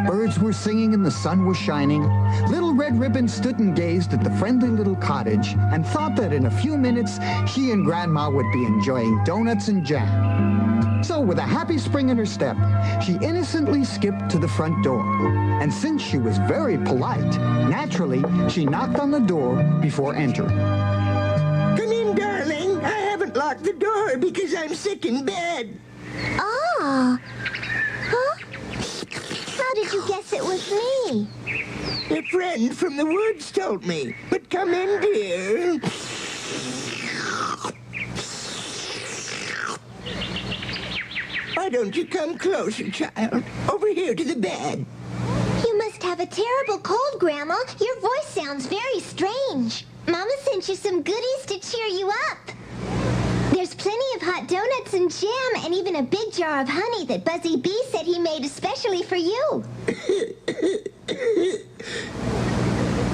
Birds were singing and the sun was shining. Little Red Ribbon stood and gazed at the friendly little cottage and thought that in a few minutes she and Grandma would be enjoying donuts and jam. So with a happy spring in her step, she innocently skipped to the front door. And since she was very polite, naturally, she knocked on the door before entering. Come in, darling. I haven't locked the door because I'm sick in bed. Oh. Huh? How did you guess it was me? A friend from the woods told me. But come in, dear. Why don't you come closer, child? Over here to the bed. You must have a terrible cold, Grandma. Your voice sounds very strange. Mama sent you some goodies to cheer you up. There's plenty of hot donuts and jam and even a big jar of honey that Buzzy Bee said he made especially for you.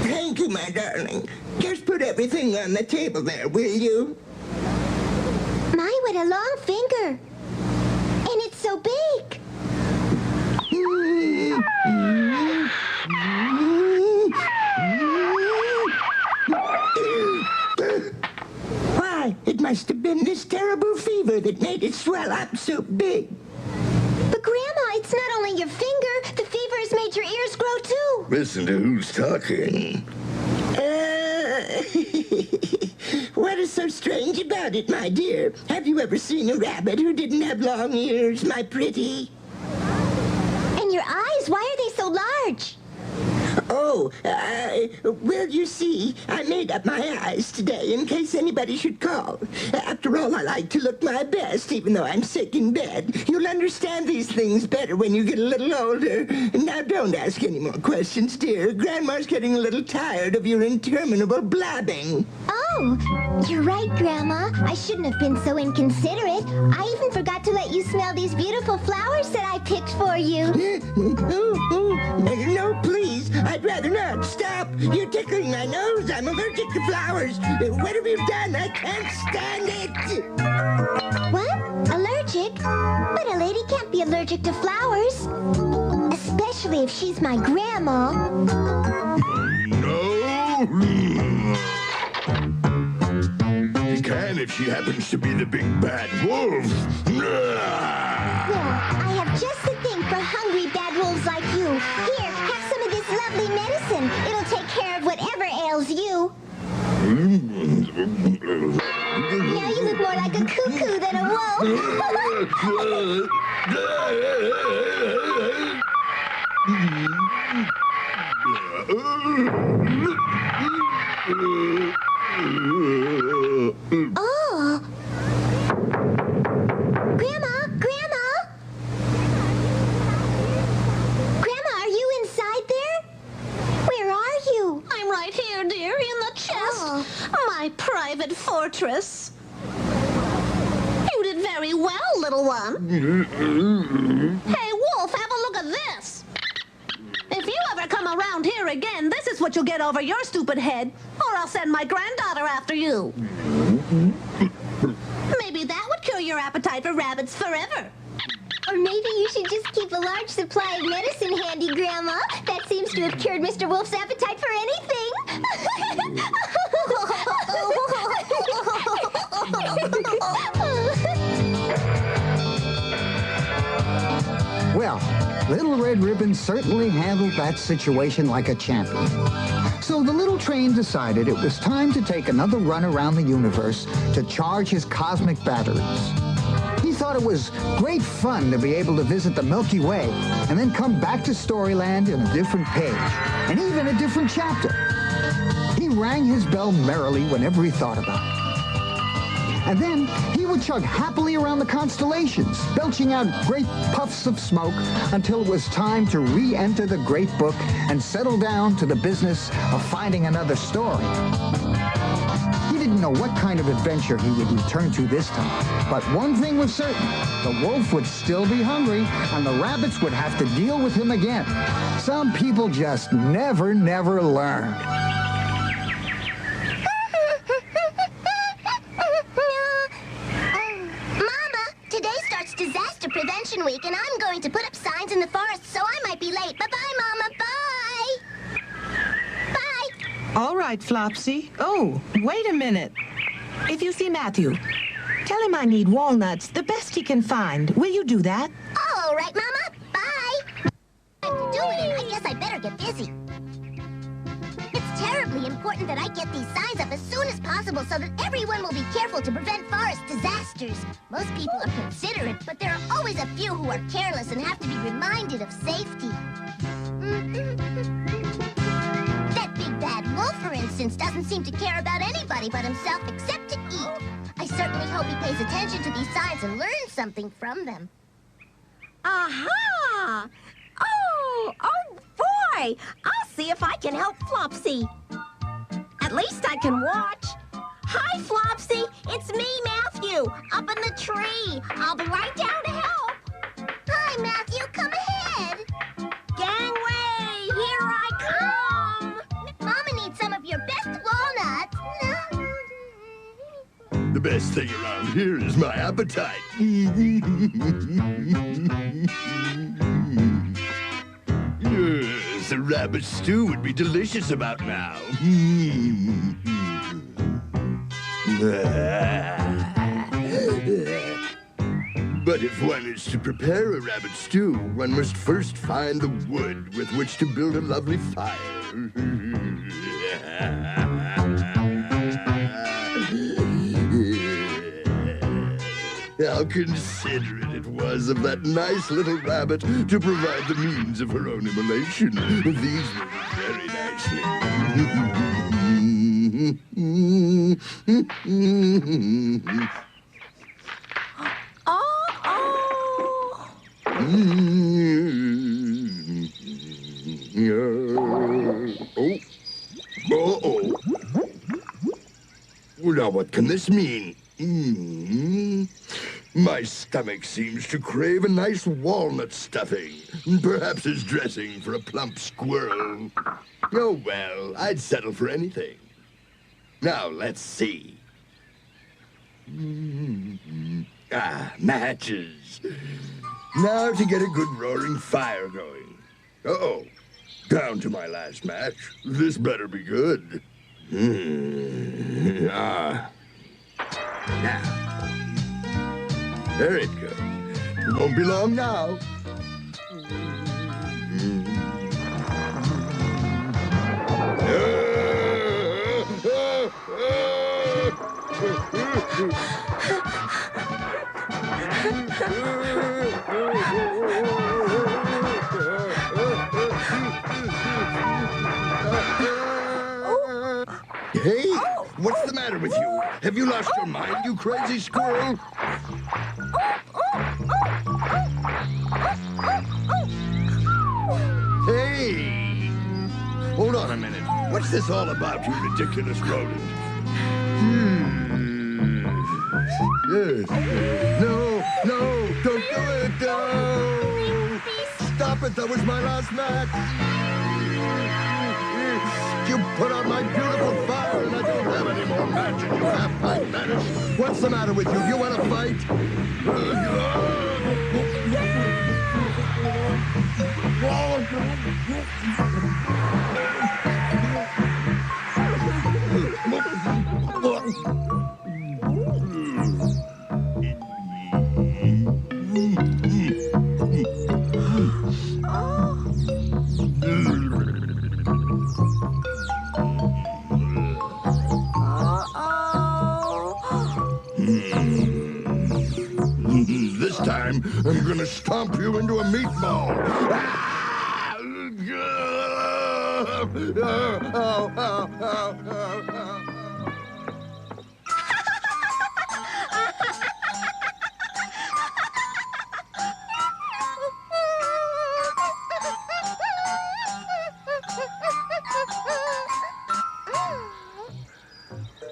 Thank you, my darling. Just put everything on the table there, will you? My, what a long finger. And it's so big. Why, it must have been this terrible fever that made it swell up so big. But Grandma, it's not only your finger. The fever has made your ears grow too. Listen to who's talking. What is so strange about it, my dear? Have you ever seen a rabbit who didn't have long ears, my pretty? And your eyes, why are they so large? Oh, well, you see, I made up my eyes today in case anybody should call. After all, I like to look my best, even though I'm sick in bed. You'll understand these things better when you get a little older. Now, don't ask any more questions, dear. Grandma's getting a little tired of your interminable blabbing. Oh, you're right, Grandma. I shouldn't have been so inconsiderate. I even forgot to let you smell these beautiful flowers that I picked for you. No, please. I'd rather not. Stop. You're tickling my nose. I'm allergic to flowers. What have you done? I can't stand it. What? Allergic? But a lady can't be allergic to flowers. Especially if she's my grandma. No. You can if she happens to be the big bad wolf. Well, I have just the thing for hungry bad wolves like you. Here, have some of this lovely medicine. It'll take care of whatever ails you. Now you look more like a cuckoo than a wolf. Oh. Grandma! Grandma! Grandma, are you inside there? Where are you? I'm right here, dear, in the chest. My private fortress. You did very well, little one. Hey, Wolf, have a look at this. If you ever come around here again, this is what you'll get over your stupid head, or I'll send my granddaughter after you. Maybe that would cure your appetite for rabbits forever. Or maybe you should just keep a large supply of medicine handy, Grandma. That seems to have cured Mr. Wolf's appetite for anything. Well, Little Red Ribbon certainly handled that situation like a champion. So the little train decided it was time to take another run around the universe to charge his cosmic batteries. He thought it was great fun to be able to visit the Milky Way and then come back to Storyland in a different page, and even a different chapter. He rang his bell merrily whenever he thought about it. And then he would chug happily around the constellations, belching out great puffs of smoke until it was time to re-enter the great book and settle down to the business of finding another story. He didn't know what kind of adventure he would return to this time, but one thing was certain: the wolf would still be hungry, and the rabbits would have to deal with him again. Some people just never learn. Disaster Prevention Week, and I'm going to put up signs in the forest, so I might be late. Bye-bye, Mama. Bye. Bye. All right, Flopsy. Oh, wait a minute. If you see Matthew, tell him I need walnuts, the best he can find. Will you do that? All right, Mama. Bye. I'm doing it. I guess I better get busy. It's terribly important that I get these signs up as soon as possible so that everyone will be careful to prevent forest disasters. Most people are considerate, but there are always a few who are careless and have to be reminded of safety. nuisance doesn't seem to care about anybody but himself except to eat. I certainly hope he pays attention to these signs and learns something from them. Aha! Oh boy! I'll see if I can help Flopsy. At least I can watch. Hi, Flopsy. It's me, Matthew, up in the tree. I'll be right down to help. Hi, Matthew. Come ahead. Gangway, here I come. Mama needs some of your best walnuts. The best thing around here is my appetite. Yes, a rabbit stew would be delicious about now. But if one is to prepare a rabbit stew, one must first find the wood with which to build a lovely fire. How considerate it was of that nice little rabbit to provide the means of her own immolation. These will do very nicely. Now what can this mean? My stomach seems to crave a nice walnut stuffing. Perhaps it's dressing for a plump squirrel. Oh, well, I'd settle for anything. Now, let's see. Matches. Now to get a good roaring fire going. Uh-oh. Down to my last match. This better be good. Now. There it goes. It won't be long now. Hey, what's the matter with you? Have you lost your mind, you crazy squirrel? Hey! Hold on a minute. What's this all about, you ridiculous rodent? Yes. No, don't do it! No! Stop it, that was my last match! You put out my beautiful fire and I don't have any more matches, you half-pint menace. What's the matter with you? You want to fight? This time, I'm gonna stomp you into a meatball.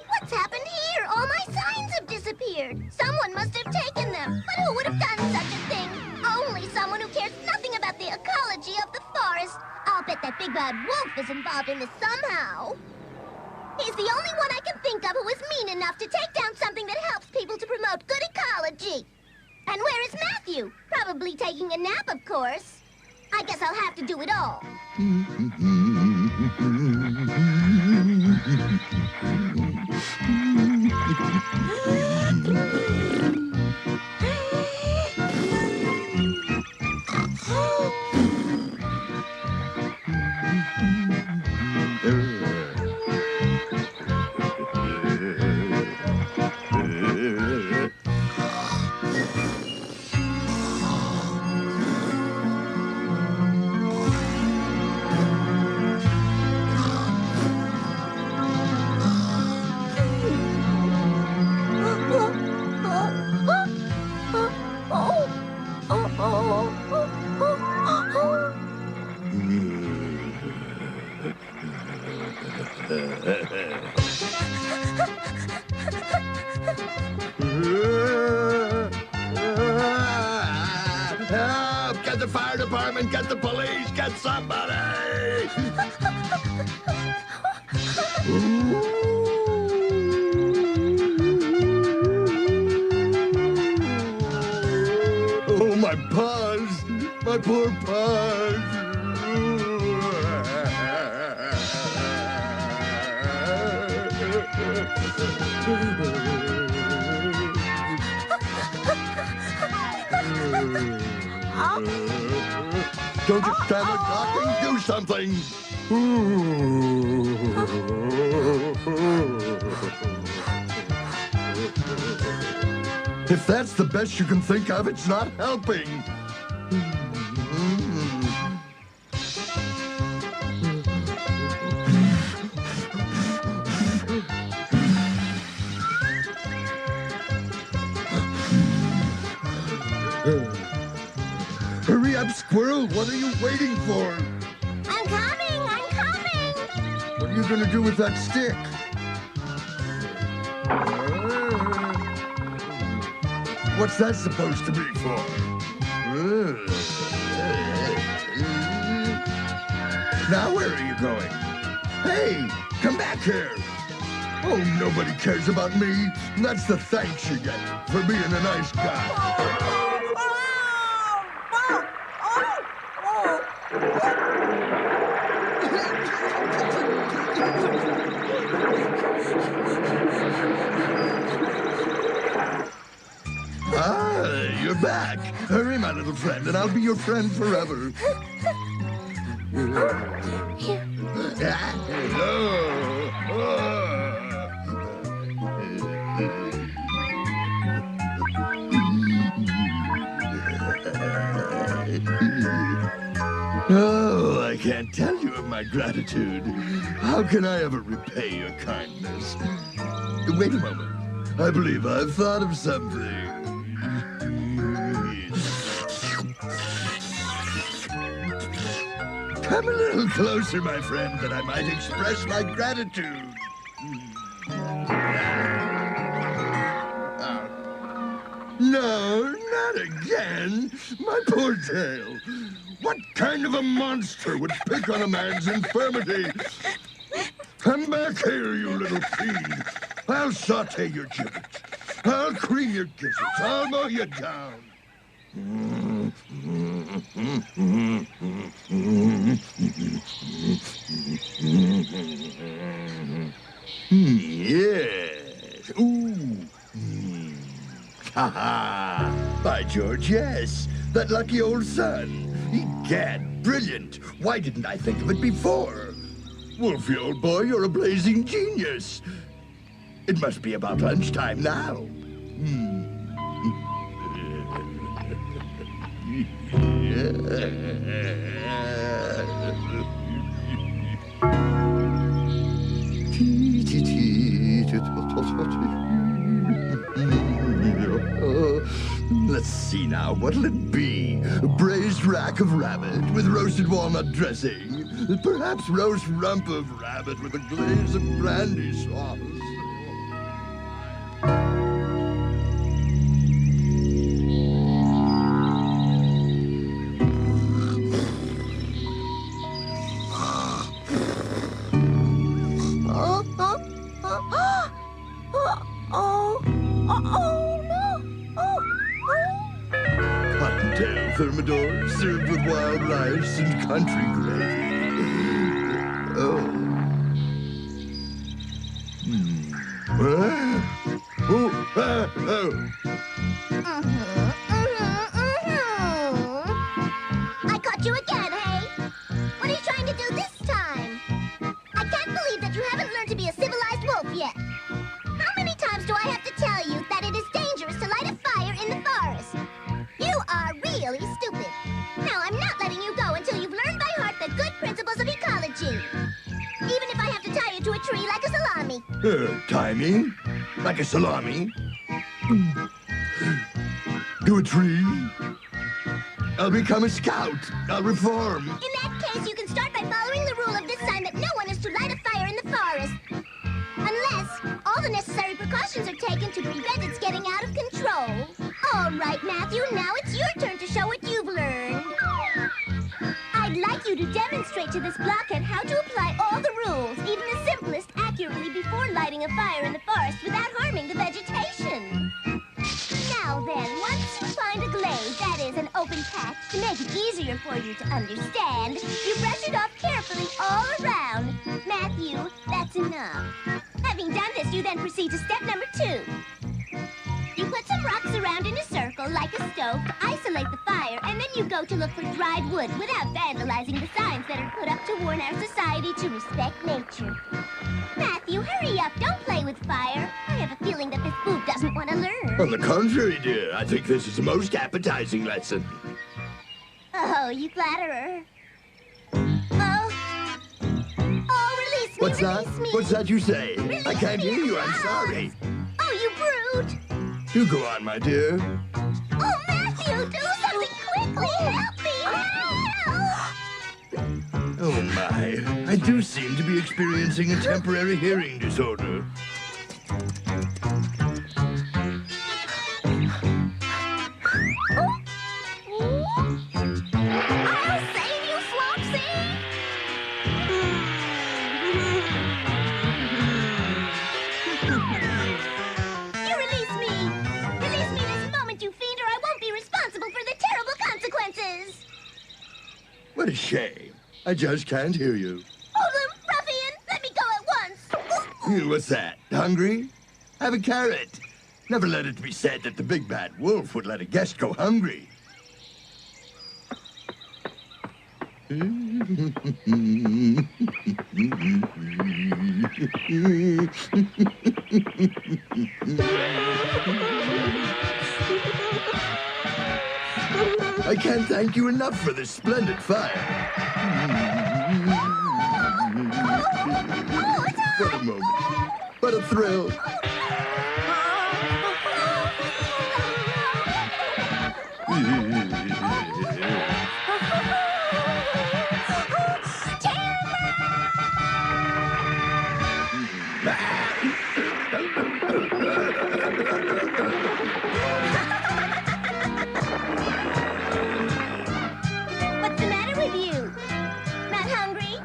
What's happened here? All my signs have disappeared. Someone must have taken them. But who would have done such a thing? Only someone who cares nothing about the ecology of the forest. I'll bet that big bad wolf is involved in this somehow. He's the only one I can think of who is mean enough to take down something that helps people to promote good ecology. And where is Matthew? Probably taking a nap, of course. I guess I'll have to do it all. Help! Get the fire department! Get the police! Get somebody! Oh, my paws! My poor paws! Don't you stand there talking? Do something! If that's the best you can think of, it's not helping. Hurry up, Squirrel! What are you waiting for? I'm coming! I'm coming! What are you gonna do with that stick? What's that supposed to be for? Now where are you going? Hey, come back here! Oh, nobody cares about me. That's the thanks you get for being a nice guy. Ah, you're back. Hurry, my little friend, and I'll be your friend forever. Oh, I can't tell you of my gratitude. How can I ever repay your kindness? Wait a moment. I believe I've thought of something. Come a little closer, my friend, that I might express my gratitude. No, not again. My poor tail. What kind of a monster would pick on a man's infirmity? Come back here, you little fiend. I'll saute your giblets. I'll cream your gizzards. I'll mow you down. Yes. Ooh. Ha ha. By George, yes. That lucky old son. Egad, brilliant. Why didn't I think of it before? Wolfie, old boy, you're a blazing genius. It must be about lunchtime now. Let's see now, what'll it be? A braised rack of rabbit with roasted walnut dressing. Perhaps roast rump of rabbit with a glaze of brandy sauce. Cottontail thermidor served with wild rice and country gravy. Oh. I caught you again, hey? What are you trying to do this time? I can't believe that you haven't learned to be a civilized wolf yet. How many times do I have to tell you that it is dangerous to light a fire in the forest? You are really stupid. Now, I'm not letting you go until you've learned by heart the good principles of ecology. Even if I have to tie you to a tree like a salami. Tie me? Like a salami? To a tree? I'll become a scout. I'll reform. In that case, you can start by following the rule of this sign that no one is to light a fire in the forest. this blockhead how to apply all the rules, even the simplest, accurately before lighting a fire in the forest without harming the vegetation. Now then, once you find a glade, that is, an open patch, to make it easier for you to understand, you brush it off carefully all around. Matthew, that's enough. Having done this, you then proceed to step number 2. You put some rocks around in a circle, like a stove, to isolate the fire, and then you go to look for dried wood without vandalizing the signs that are put up to warn our society to respect nature. Matthew, hurry up. Don't play with fire. I have a feeling that this boob doesn't want to learn. On the contrary, dear, I think this is the most appetizing lesson. Oh, you flatterer. Oh, release me, What's that? release me. What's that you say? Release I can't me. hear you, I'm sorry. Oh, you brute. You go on, my dear. Oh, Matthew, do something quickly. Help me. Help. Oh, my. I do seem to be experiencing a temporary hearing disorder. I'll save you, Flopsy. You release me. Release me this moment, you fiend, or I won't be responsible for the terrible consequences. What a shame. I just can't hear you. Hoodlum, ruffian, let me go at once. What's that? Hungry? Have a carrot. Never let it be said that the big bad wolf would let a guest go hungry. I can't thank you enough for this splendid fire. What a moment. What a thrill. What's the matter with you? Not hungry?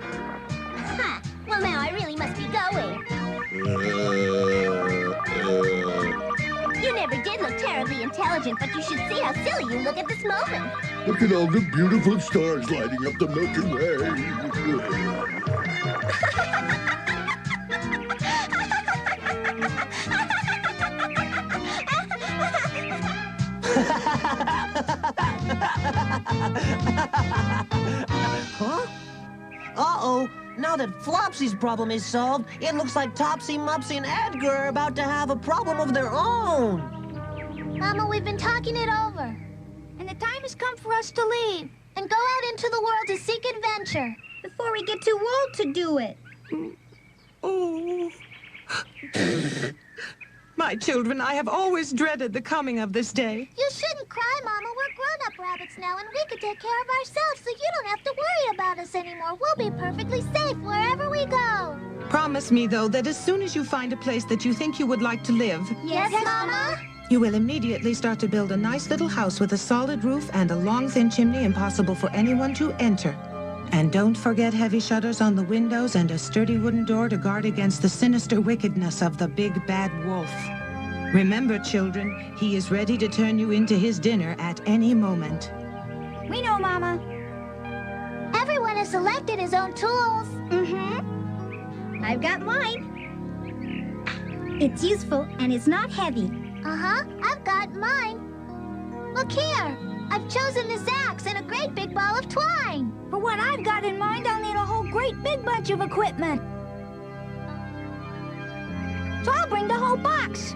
Ha! Well, now I really must be going. You never did look terribly intelligent, but you should see how silly you look at this moment. Look at all the beautiful stars lighting up the Milky Way. Huh? Uh-oh. Now that Flopsy's problem is solved, it looks like Topsy, Mopsy, and Edgar are about to have a problem of their own. Mama, we've been talking it over. And the time has come for us to leave and go out into the world to seek adventure before we get too old to do it. Oh. My children, I have always dreaded the coming of this day. You shouldn't cry, Mama. We're grown-up rabbits now, and we can take care of ourselves, so you don't have to worry about us anymore. We'll be perfectly safe wherever we go. Promise me, though, that as soon as you find a place that you think you would like to live, Yes, Mama? you will immediately start to build a nice little house with a solid roof and a long, thin chimney impossible for anyone to enter. And don't forget heavy shutters on the windows and a sturdy wooden door to guard against the sinister wickedness of the big bad wolf. Remember, children, he is ready to turn you into his dinner at any moment. We know, Mama. Everyone has selected his own tools. Mm-hmm. I've got mine. It's useful and it's not heavy. Uh-huh. I've got mine. Look here. I've chosen this axe and a great big ball of twine. For what I've got in mind, I'll need a whole great big bunch of equipment. So I'll bring the whole box.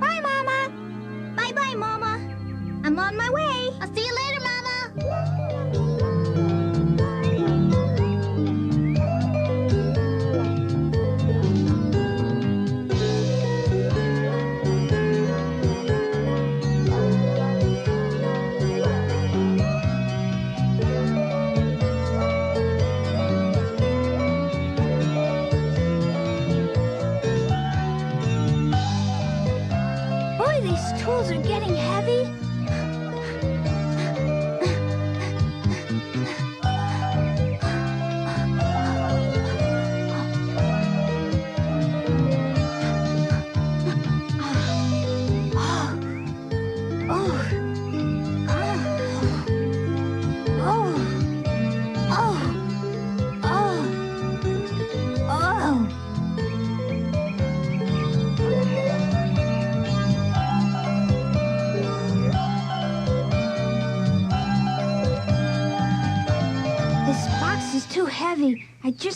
Bye, Mama. Bye-bye, Mama. I'm on my way. I'll see you later, Mama. Boy, these tools are getting heavy.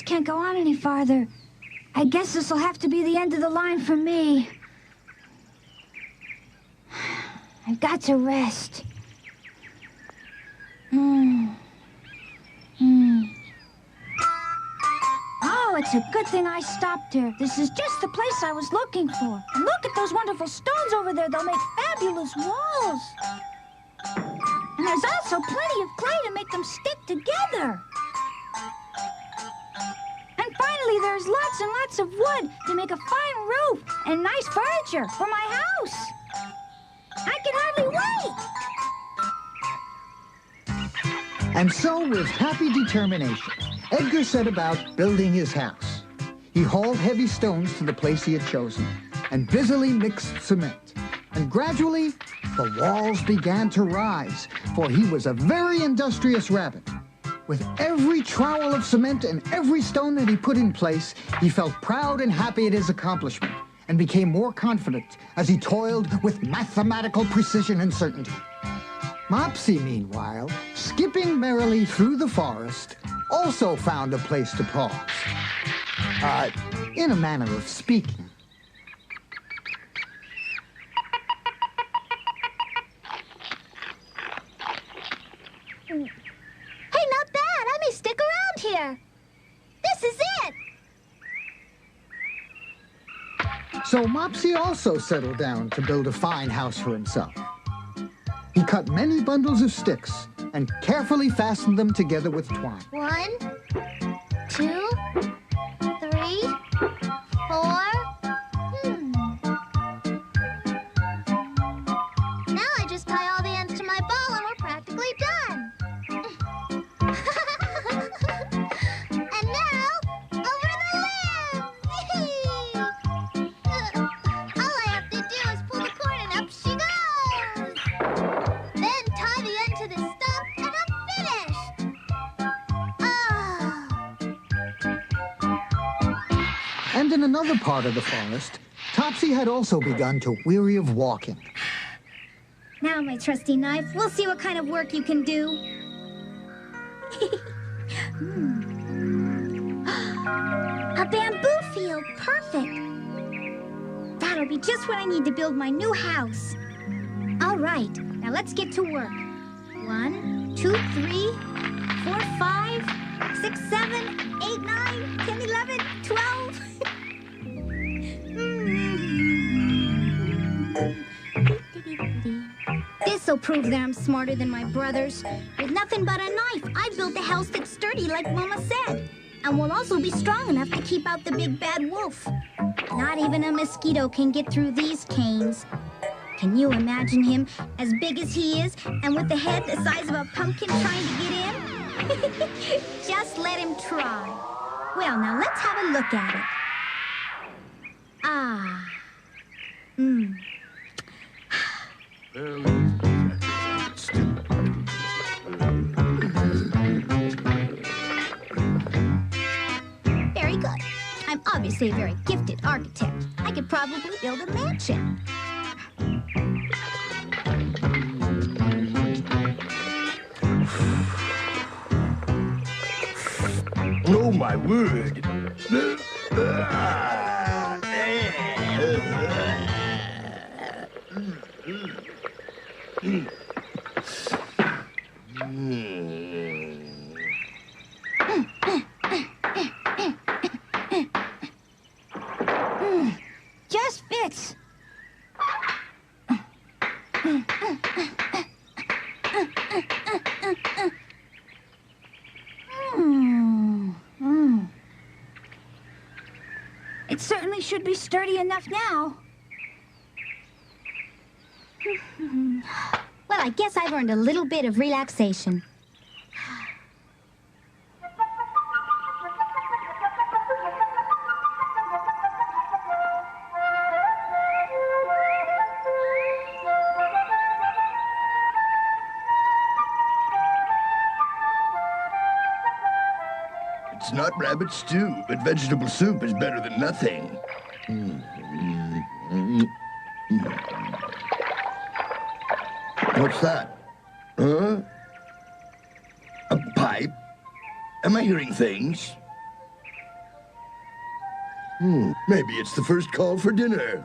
just can't go on any farther. I guess this will have to be the end of the line for me. I've got to rest. Oh, it's a good thing I stopped here. This is just the place I was looking for. And look at those wonderful stones over there. They'll make fabulous walls. And there's also plenty of clay to make them stick together. And finally, there's lots and lots of wood to make a fine roof and nice furniture for my house. I can hardly wait. And so, with happy determination, Edgar set about building his house. He hauled heavy stones to the place he had chosen and busily mixed cement. And gradually, the walls began to rise, for he was a very industrious rabbit. With every trowel of cement and every stone that he put in place, he felt proud and happy at his accomplishment and became more confident as he toiled with mathematical precision and certainty. Mopsy, meanwhile, skipping merrily through the forest, also found a place to pause. In a manner of speaking. Hey, not bad. I may stick around here. This is it. So Mopsy also settled down to build a fine house for himself. He cut many bundles of sticks and carefully fastened them together with twine. 1, 2, 3, 4. Now I just tie all the ends to my ball and we're practically done. And now, over to the limbs! All I have to do is pull the cord and up she goes! Then tie the end to the stump and I'm finished! And in another part of the forest, Topsy had also begun to weary of walking. Now, my trusty knife, we'll see what kind of work you can do. A bamboo field, perfect. That'll be just what I need to build my new house. All right, now let's get to work. 1, 2, 3, 4, 5, 6, 7, 8, 9, 10, 11, 12. This'll prove that I'm smarter than my brothers. With nothing but a knife, I built a house that's sturdy like Mama said. And will also be strong enough to keep out the big bad wolf. Not even a mosquito can get through these canes. Can you imagine him as big as he is and with a head the size of a pumpkin trying to get in? Just let him try. Well, now let's have a look at it. Very good. I'm obviously a very gifted architect. I could probably build a mansion. Oh, my word. Just fits. It certainly should be sturdy enough now. Well, I guess I've earned a little bit of relaxation. It's not rabbit stew, but vegetable soup is better than nothing. What's that? Huh? A pipe? Am I hearing things? Maybe it's the first call for dinner.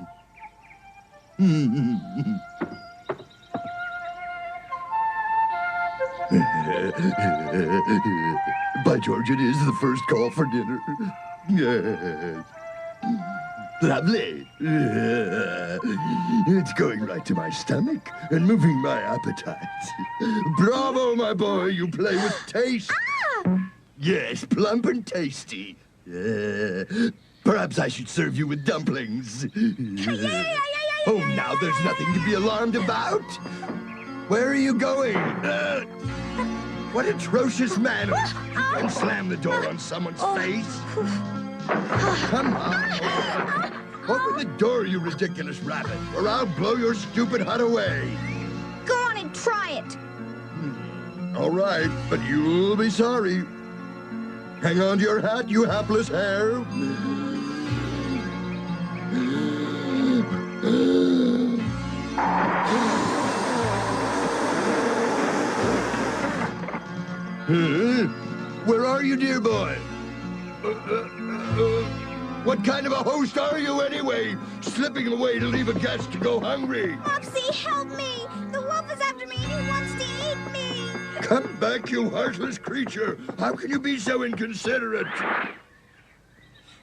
By George, it is the first call for dinner. Yes. Lovely. It's going right to my stomach and moving my appetite. Bravo, my boy, you play with taste. Yes, plump and tasty. Perhaps I should serve you with dumplings. Oh, now there's nothing to be alarmed about. Where are you going? What atrocious manners. Don't slam the door on someone's face. Come on. Open the door, you ridiculous rabbit, or I'll blow your stupid hut away. Go on and try it. All right, but you'll be sorry. Hang on to your hat, you hapless hare. Where are you, dear boy? What kind of a host are you, anyway? Slipping away to leave a guest to go hungry. Mopsy, help me! The wolf is after me and he wants to eat me! Come back, you heartless creature! How can you be so inconsiderate? Help!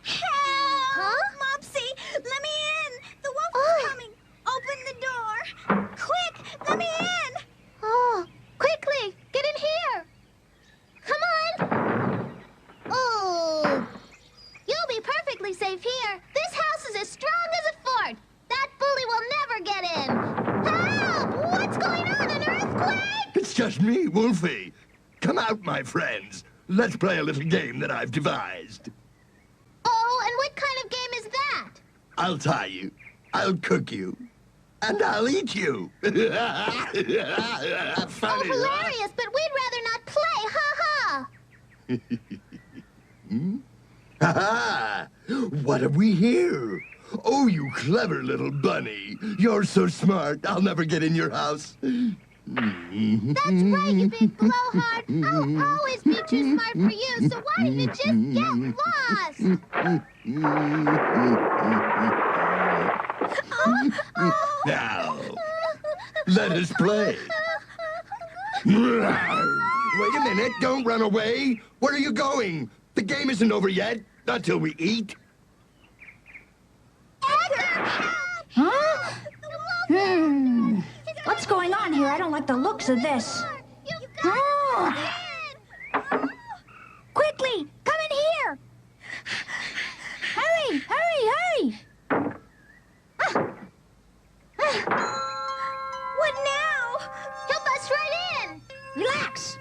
Huh? Mopsy, let me in! The wolf is coming! Open the door! Quick, let me in! Oh, quickly, get in here. Come on. Oh, you'll be perfectly safe here. This house is as strong as a fort. That bully will never get in. Help! What's going on? An earthquake? It's just me, Wolfie. Come out, my friends. Let's play a little game that I've devised. Oh, and what kind of game is that? I'll tie you, I'll cook you, and I'll eat you. Funny, Oh, hilarious, but we'd rather not play. Ha-ha. Ha-ha! What have we here? Oh, you clever little bunny. You're so smart, I'll never get in your house. That's right, you big blowhard. I'll always be too smart for you, so why don't you just get lost? Now, let us play. Wait a minute, don't run away. Where are you going? The game isn't over yet, not till we eat. Huh? What's going on here? I don't like the looks of this. Oh. Quickly, come in here. Hurry, hurry, hurry. What now? He'll bust right in. Relax.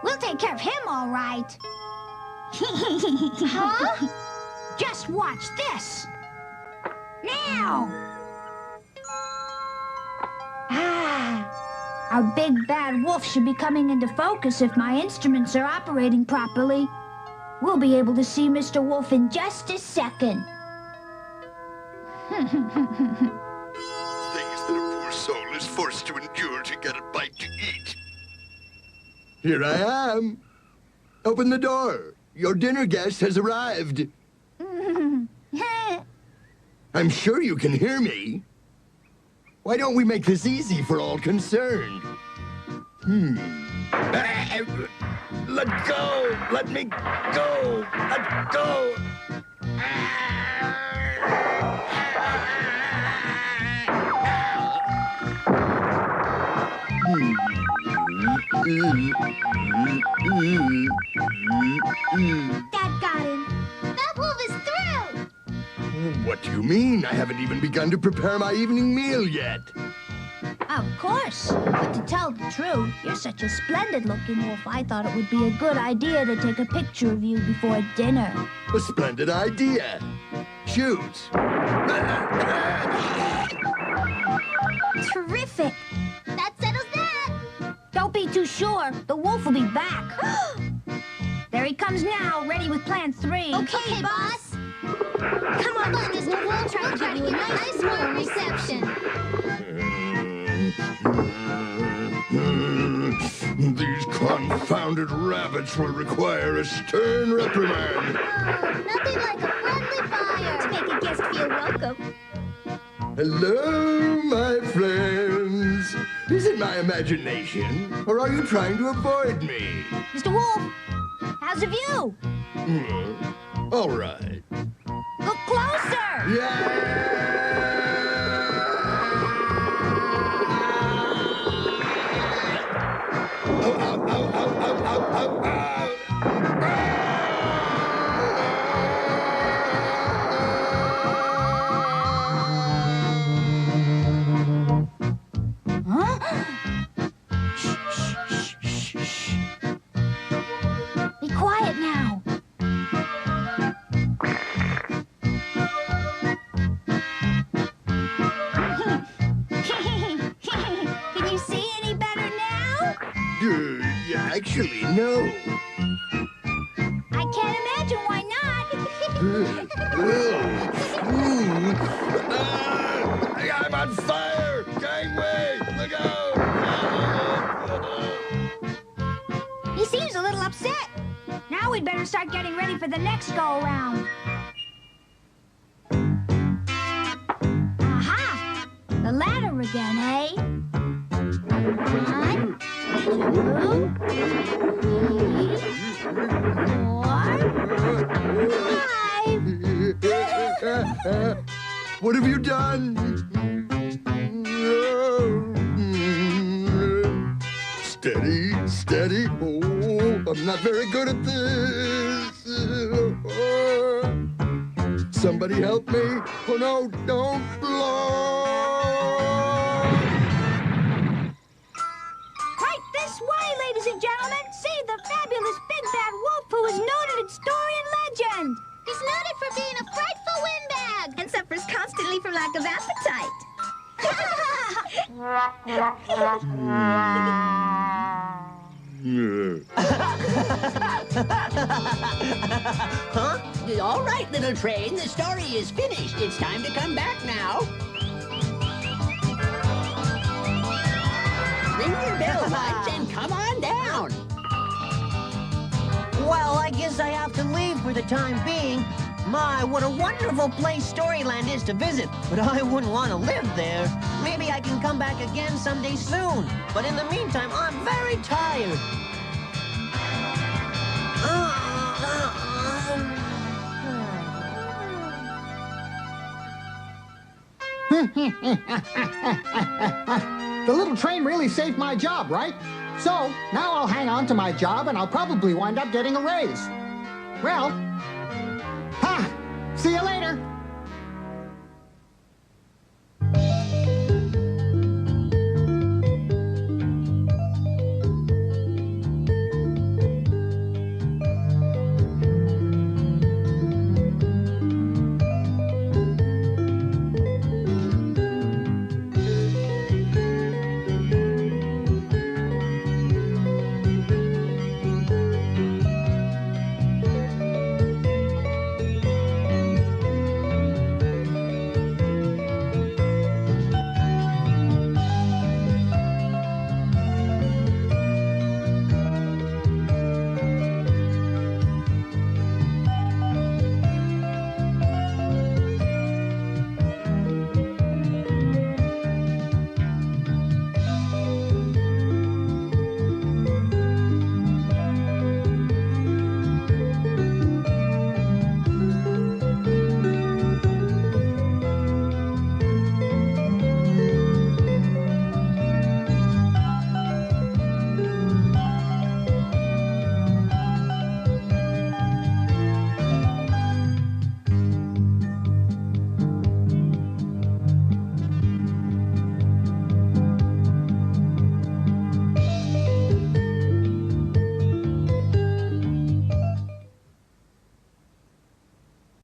We'll take care of him, all right. Huh? Just watch this. Now. Our big bad wolf should be coming into focus if my instruments are operating properly. We'll be able to see Mr. Wolf in just a second. Things that a poor soul is forced to endure to get a bite to eat. Here I am. Open the door. Your dinner guest has arrived. I'm sure you can hear me. Why don't we make this easy for all concerned? Let go! Let me go! Let go! That got him. That wolf is through. What do you mean? I haven't even begun to prepare my evening meal yet. Of course. But to tell the truth, you're such a splendid-looking wolf, I thought it would be a good idea to take a picture of you before dinner. A splendid idea. Shoot. Terrific. That settles that. Don't be too sure. The wolf will be back. There he comes now, ready with plan 3. Okay, boss. Come on, Mr. Wolf. Try to give you a nice warm reception. These confounded rabbits will require a stern reprimand. Nothing like a friendly Hello, my friends. Is it my imagination, or are you trying to avoid me? Mr. Wolf, how's the view? All right. Look closer! Be quiet now. Can you see any better now? Actually, no. I can't imagine why not. I'm on fire! Gangway! Look out! He seems a little upset. Now we'd better start getting ready for the next go-around. Aha! The ladder again, eh? 1, 2, 3, 4, 5. What have you done? Steady, steady. Oh, I'm not very good at this. Somebody help me. Oh, no, don't blow. Right this way, ladies and gentlemen. See the fabulous big bad wolf who is noted in story and legend. He's noted for being a frightful windbag and suffers constantly from lack of appetite. Huh? All right, little train, the story is finished. It's time to come back now. Ring your bell once and come on down. Well, I guess I have to leave for the time being. My, what a wonderful place Storyland is to visit, but I wouldn't want to live there. Maybe I can come back again someday soon, but in the meantime, I'm very tired. The little train really saved my job, right? So, now I'll hang on to my job and I'll probably wind up getting a raise. Well, see you later.